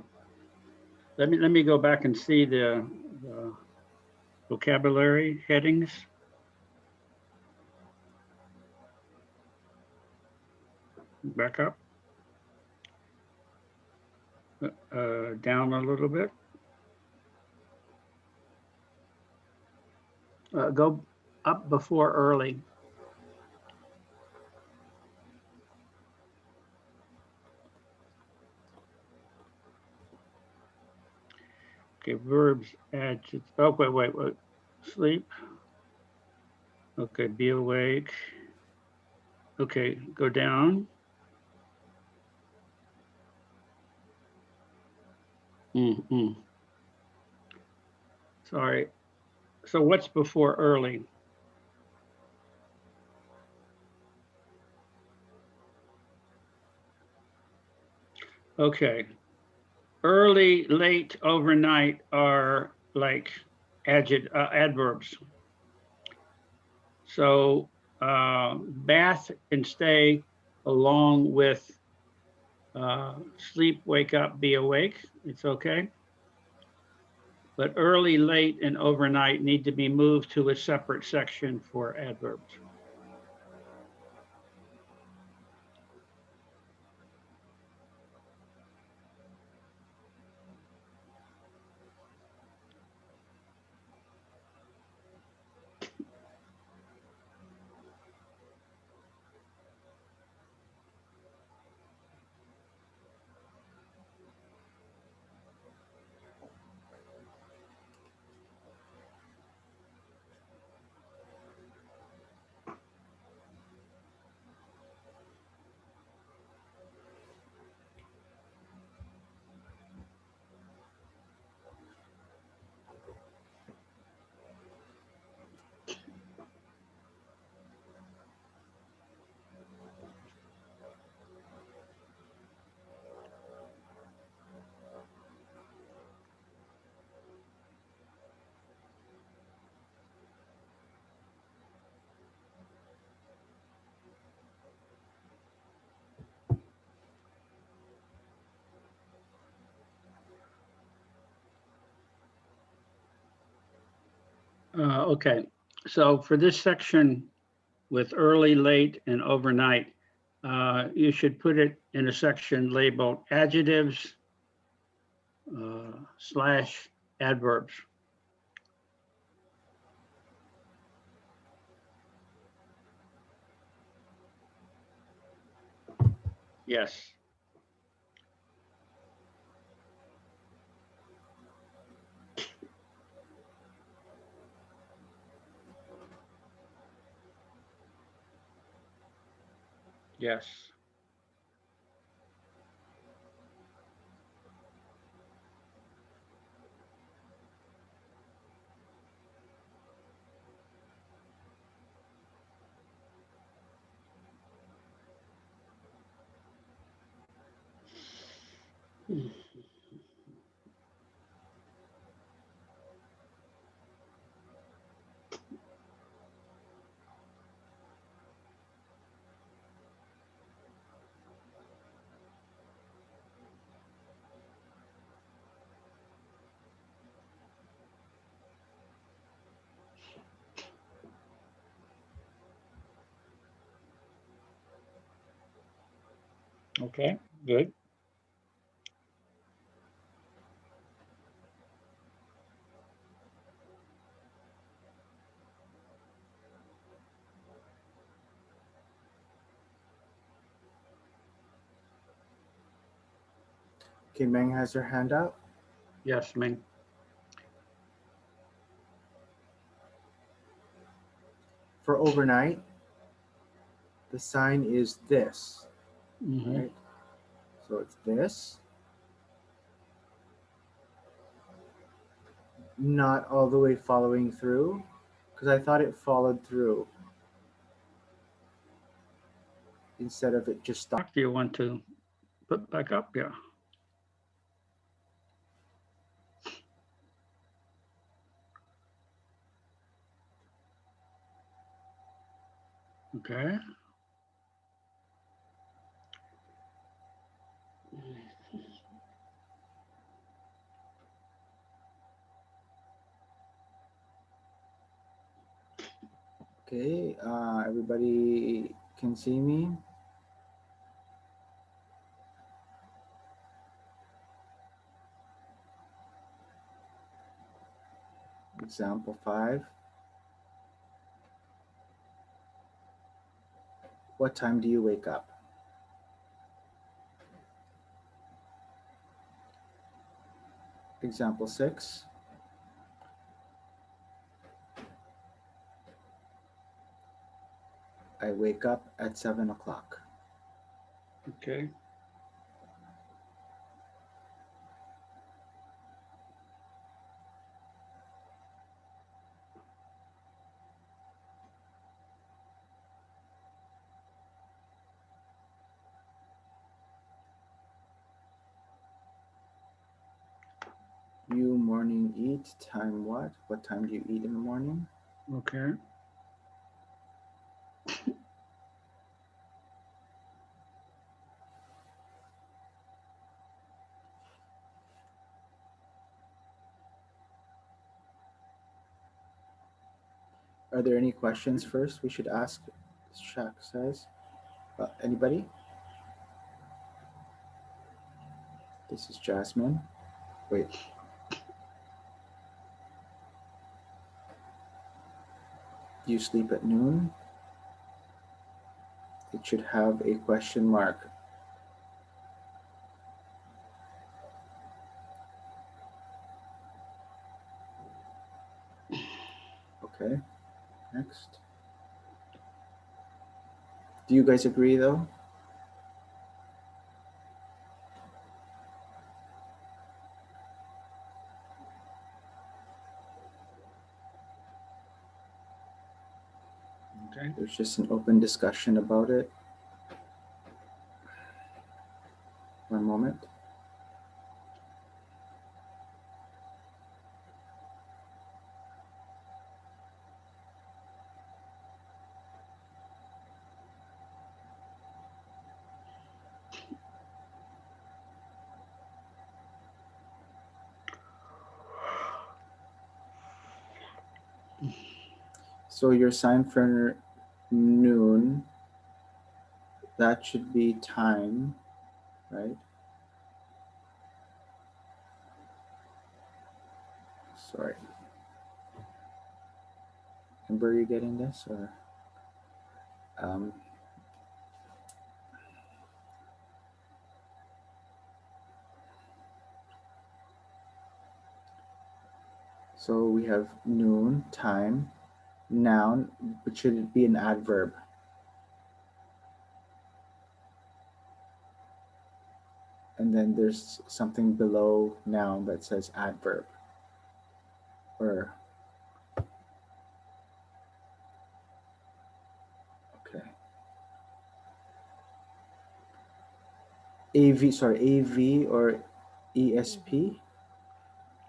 Let me go back and see the vocabulary headings. Back up, down a little bit. Go up before early. Okay, verbs, adjectives. Oh, wait. Sleep. Okay, be awake. Okay, go down. Mm-mm. Sorry. So what's before early? Okay. Early, late, overnight are like adverbs. So bath can stay along with sleep, wake up, be awake. It's okay. But early, late, and overnight need to be moved to a separate section for adverbs. Okay, so for this section with early, late, and overnight, you should put it in a section labeled adjectives slash adverbs. Yes, yes. Okay, good.
Okay, Meng has her hand up.
Yes, Ming.
For overnight, the sign is this,
Hmm.
right? So it's this, not all the way following through, because I thought it followed through instead of it just stopped.
Do you want to put back up? Yeah. Okay.
Okay, everybody can see me. Example 5. What time do you wake up? Example 6. I wake up at 7 o'clock.
Okay.
You morning eat, time what? What time do you eat in the morning?
Okay.
Are there any questions first we should ask? Shaq says. Anybody? This is Jasmine. Wait. You sleep at noon? It should have a question mark. Okay, next. Do you guys agree though?
Okay.
There's just an open discussion about it. One moment. So your sign for noon, that should be time, right? Sorry. Amber, are you getting this? Or um, so we have noon, time, noun, which should be an adverb. And then there's something below noun that says adverb. Or okay. AV or ESP.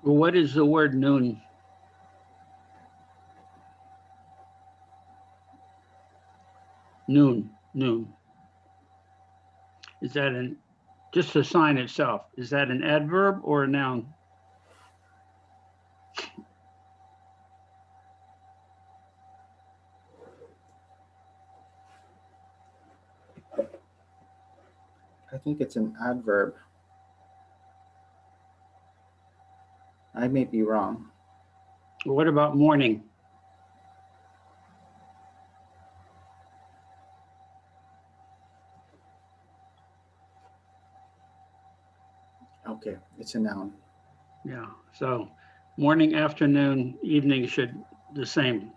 Well, what is the word noon? Noon. Noon. Is that an just the sign itself? Is that an adverb or a noun?
I think it's an adverb. I may be wrong.
What about morning?
Okay, it's a noun.
Yeah. So morning, afternoon, evening should the same.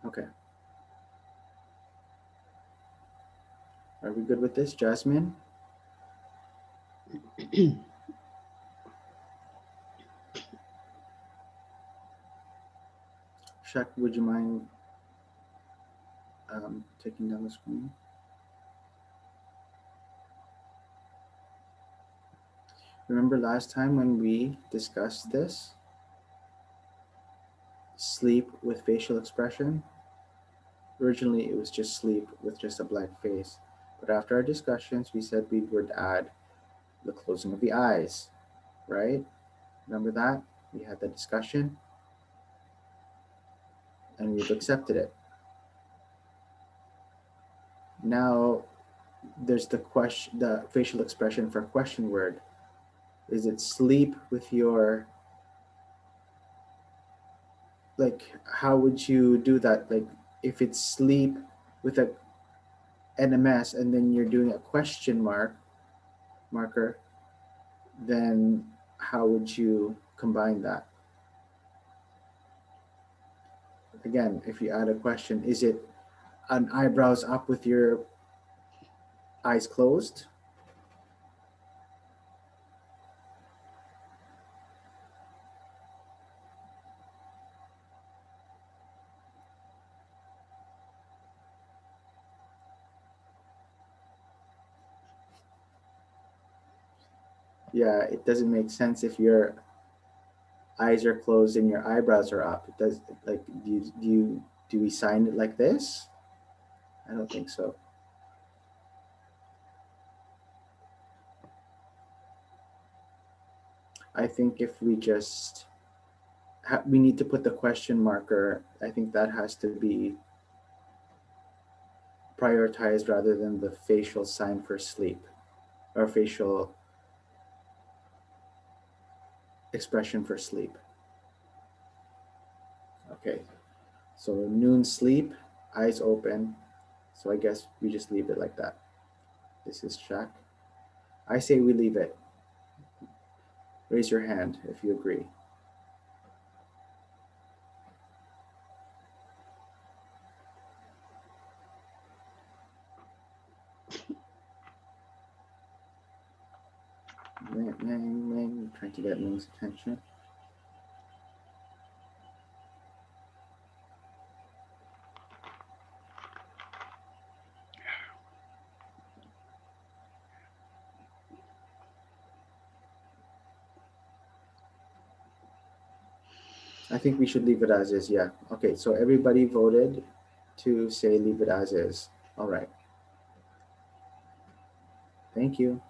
Okay. Are we good with this, Jasmine? Shaq, would you mind taking down the screen? Remember last time when we discussed this? Sleep with facial expression? Originally, it was just sleep with just a blank face. But after our discussions, we said we would add the closing of the eyes, right? Remember that? We had the discussion and we've accepted it. Now, there's the facial expression for question word. Is it sleep with your, like, how would you do that? Like, if it's sleep with a NMS and then you're doing a question marker, then how would you combine that? Again, if you add a question, is it an eyebrows up with your eyes closed? Yeah, it doesn't make sense if your eyes are closed and your eyebrows are up. It does, like, do we sign it like this? I don't think so. I think if we just we need to put the question marker. I think that has to be prioritized rather than the facial sign for sleep or facial expression for sleep. Okay, so noon sleep, eyes open. So I guess we just leave it like that. This is Shaq. I say we leave it. Raise your hand if you agree. Ming, trying to get Ming's attention. I think we should leave it as is. Yeah. Okay. So everybody voted to say leave it as is. All right. Thank you.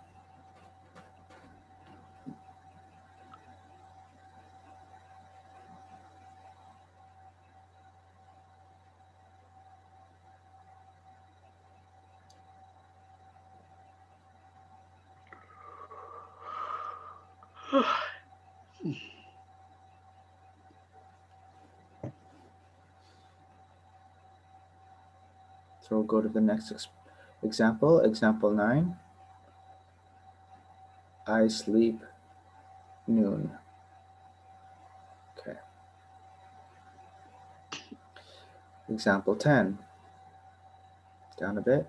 So we'll go to the next example. Example 9. I sleep noon. Okay. Example 10. Down a bit.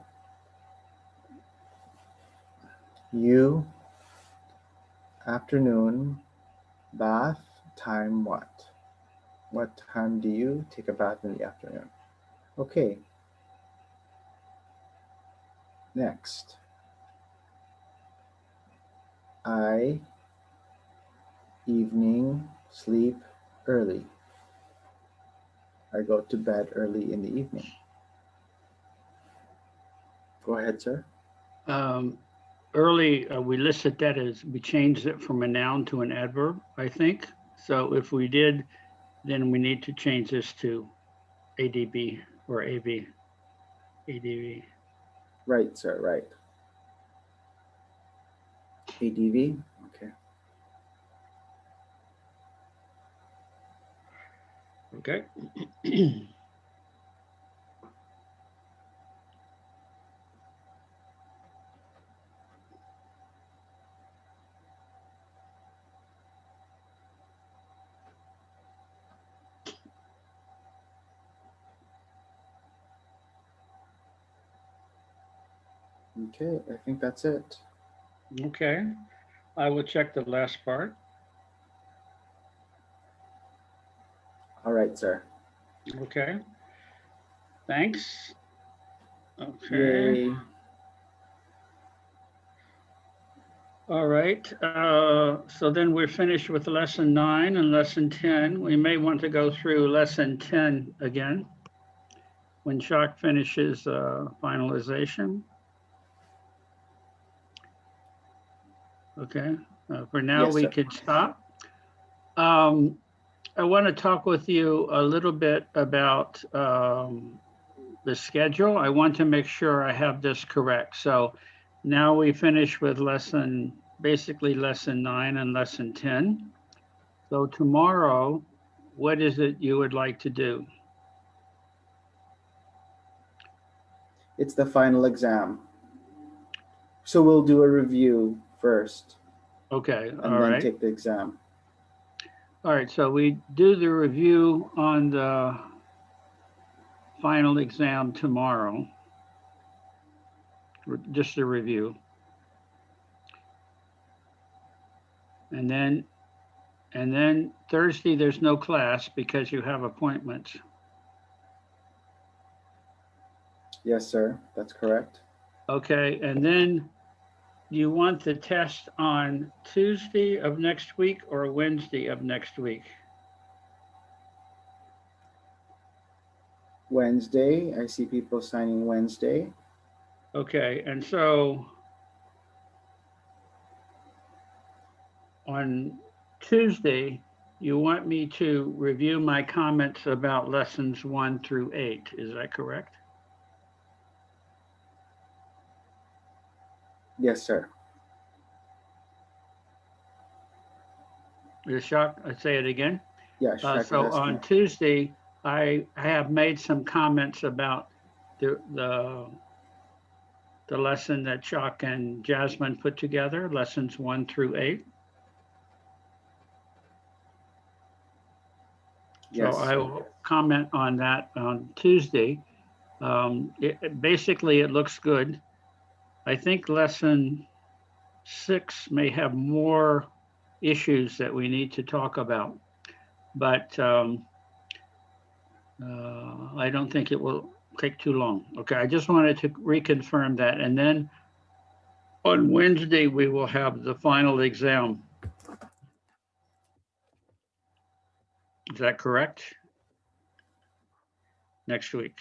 You afternoon bath time what? What time do you take a bath in the afternoon? Okay. Next. I evening sleep early. I go to bed early in the evening. Go ahead, sir.
Um, early, we listed that as we changed it from a noun to an adverb, I think. So if we did, then we need to change this to ADB. or AV, ADV.
Right, sir, right. ADV? Okay.
Okay.
Okay, I think that's it.
Okay. I will check the last part.
All right, sir.
Okay. Thanks. Okay.
Yay.
All right. So then we're finished with lesson 9 and lesson 10. We may want to go through lesson 10 again when Shock finishes finalization. Okay. For now,
Yes,
we
sir.
can stop. Um, I want to talk with you a little bit about the schedule. I want to make sure I have this correct. So now we finish with basically lesson 9 and lesson 10. So tomorrow, what is it you would like to do?
It's the final exam. So we'll do a review first
Okay,
and
all
then
right.
take the exam.
All right, so we do the review on the final exam tomorrow, just a review. And then Thursday there's no class because you have appointments.
Yes, sir. That's correct.
Okay, and then you want the test on Tuesday of next week or Wednesday of next week?
Wednesday. I see people signing Wednesday.
Okay, and so on Tuesday, you want me to review my comments about lessons 1 through 8. Is that correct?
Yes, sir.
You're shocked? I say it again.
Yeah, Shaq is
So
asking.
on Tuesday, I have made some comments about the the, the lesson that Chuck and Jasmine put together, lessons 1 through 8. So
Yes,
I
sir.
will comment on that on Tuesday. Basically, it looks good. I think lesson 6 may have more issues that we need to talk about, but I don't think it will take too long. Okay, I just wanted to reconfirm that. And then on Wednesday, we will have the final exam. Is that correct? Next week.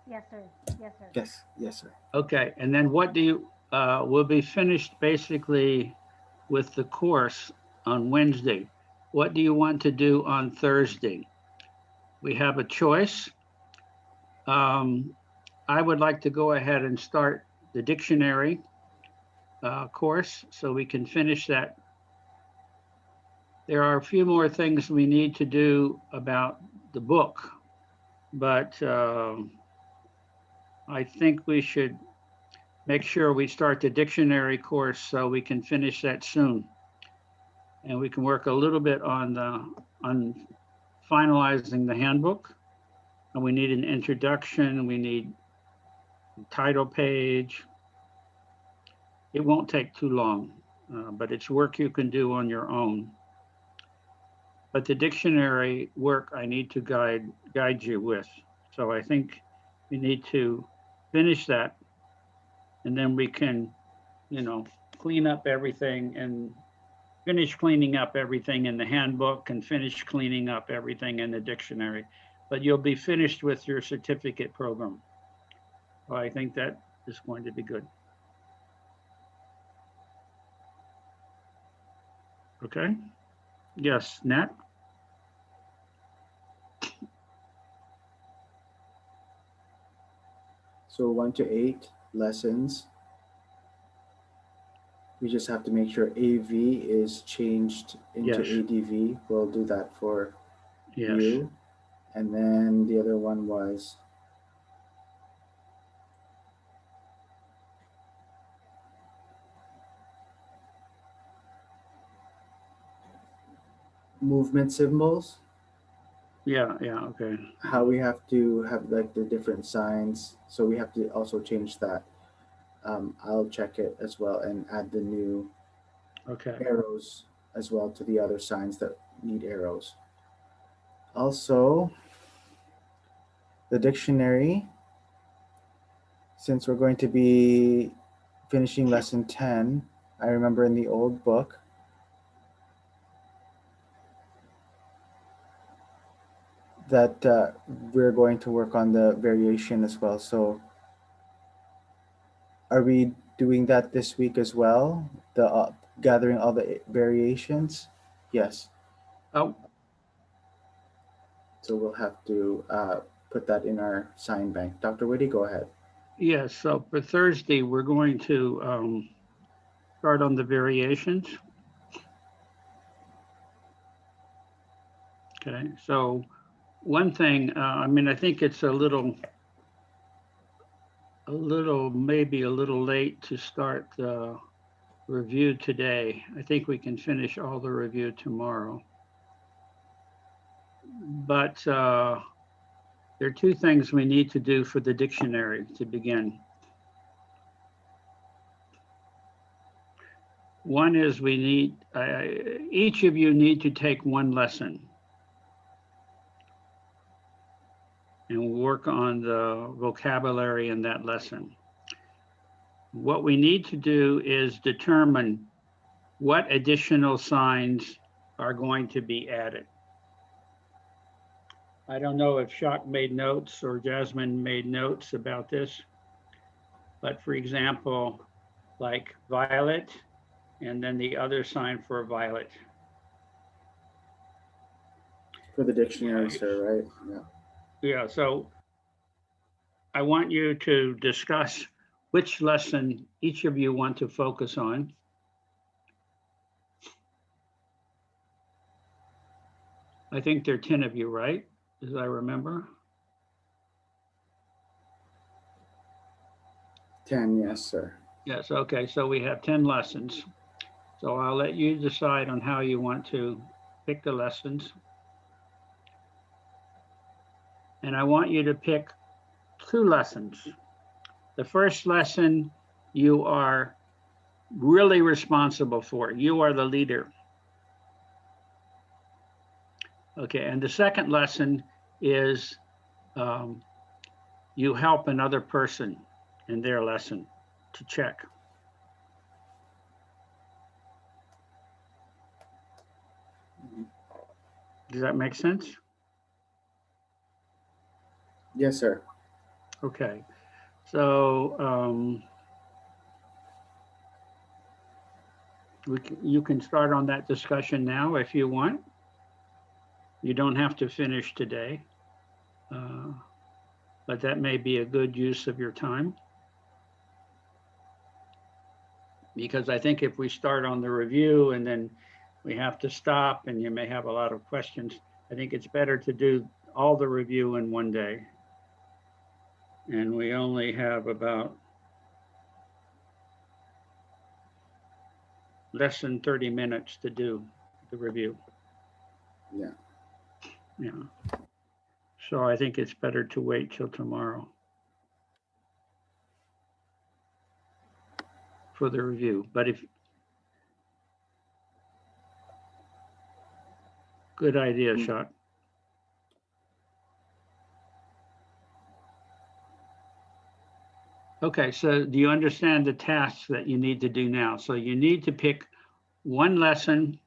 Yes, sir. Yes, sir.
Yes, yes, sir.
Okay, and then what do you, we'll be finished basically with the course on Wednesday. What do you want to do on Thursday? We have a choice. Um, I would like to go ahead and start the dictionary course so we can finish that. There are a few more things we need to do about the book, but I think we should make sure we start the dictionary course so we can finish that soon. And we can work a little bit on finalizing the handbook. And we need an introduction, we need a title page. It won't take too long, but it's work you can do on your own. But the dictionary work I need to guide you with. So I think we need to finish that, and then we can, you know, clean up everything and finish cleaning up everything in the handbook and finish cleaning up everything in the dictionary. But you'll be finished with your certificate program. Well, I think that is going to be good. Okay. Yes, Nat.
So 1 to 8 lessons. We just have to make sure AV is changed into
Yes,
ADV. We'll do that for
yes.
you. And then the other one was movement symbols.
Yeah, yeah, okay.
How we have to have like the different signs. So we have to also change that. I'll check it as well and add the new
Okay.
arrows as well to the other signs that need arrows. Also, the dictionary, since we're going to be finishing lesson 10, I remember in the old book that we're going to work on the variation as well. So, are we doing that this week as well? The gathering all the variations? Yes.
Oh,
So we'll have to put that in our sign bank. Dr. Whitty, go ahead.
yes. So for Thursday, we're going to start on the variations. Okay. So one thing, I mean, I think it's maybe a little late to start the review today. I think we can finish all the review tomorrow. But there are two things we need to do for the dictionary to begin. One is we need, each of you need to take one lesson and work on the vocabulary in that lesson. What we need to do is determine what additional signs are going to be added. I don't know if Shock made notes or Jasmine made notes about this, but for example, like violet, and then the other sign for violet.
For the
Yeah,
dictionary, sir, right? Yeah.
yeah. So I want you to discuss which lesson each of you want to focus on. I think there are 10 of you, right? As I remember.
10, yes, sir.
Yes, okay, so we have 10 lessons. So I'll let you decide on how you want to pick the lessons. And I want you to pick two lessons. The first lesson you are really responsible for. You are the leader. Okay, and the second lesson is um, you help another person in their lesson to check. Does that make sense?
Yes, sir.
Okay, so you can start on that discussion now if you want. You don't have to finish today, uh, but that may be a good use of your time. Because I think if we start on the review and then we have to stop and you may have a lot of questions, I think it's better to do all the review in one day. And we only have about less than 30 minutes to do the review.
Yeah.
Yeah. So I think it's better to wait till tomorrow for the review. But if good idea,
Mm.
Shot. Okay, so do you understand the tasks that you need to do now? So you need to pick one lesson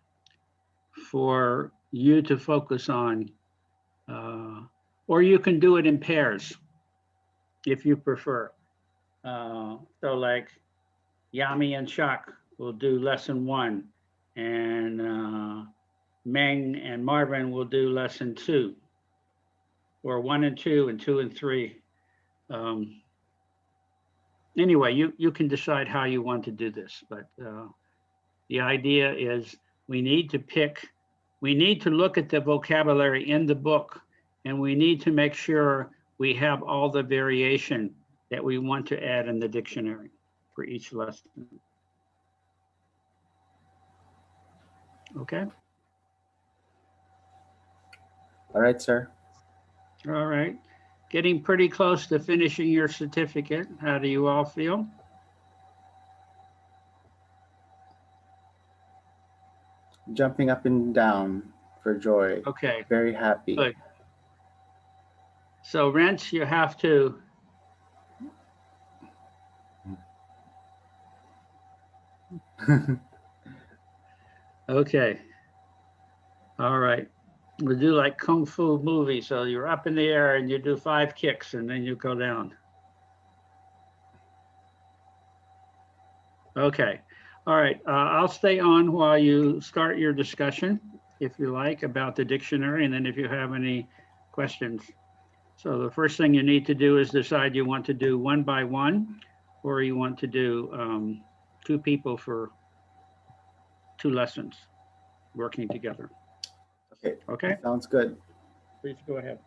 for you to focus on, uh, or you can do it in pairs if you prefer. So like Yami and Shak will do lesson one, and Meng and Marvin will do lesson two, or one and two and three. Um, anyway, you can decide how you want to do this, but the idea is we need to pick, we need to look at the vocabulary in the book, and we need to make sure we have all the variation that we want to add in the dictionary for each lesson. Okay?
All right, sir.
All right. Getting pretty close to finishing your certificate. How do you all feel?
Jumping up and down for joy.
Okay,
Very happy.
good. So, Rents, you have to, okay. All right. We'll do like Kung Fu movie. So you're up in the air and you do 5 kicks and then you go down. Okay. All right. I'll stay on while you start your discussion, if you like, about the dictionary, and then if you have any questions. So the first thing you need to do is decide you want to do one by one, or you want to do 2 people for 2 lessons working together.
Okay.
Okay,
Sounds good.
please go ahead.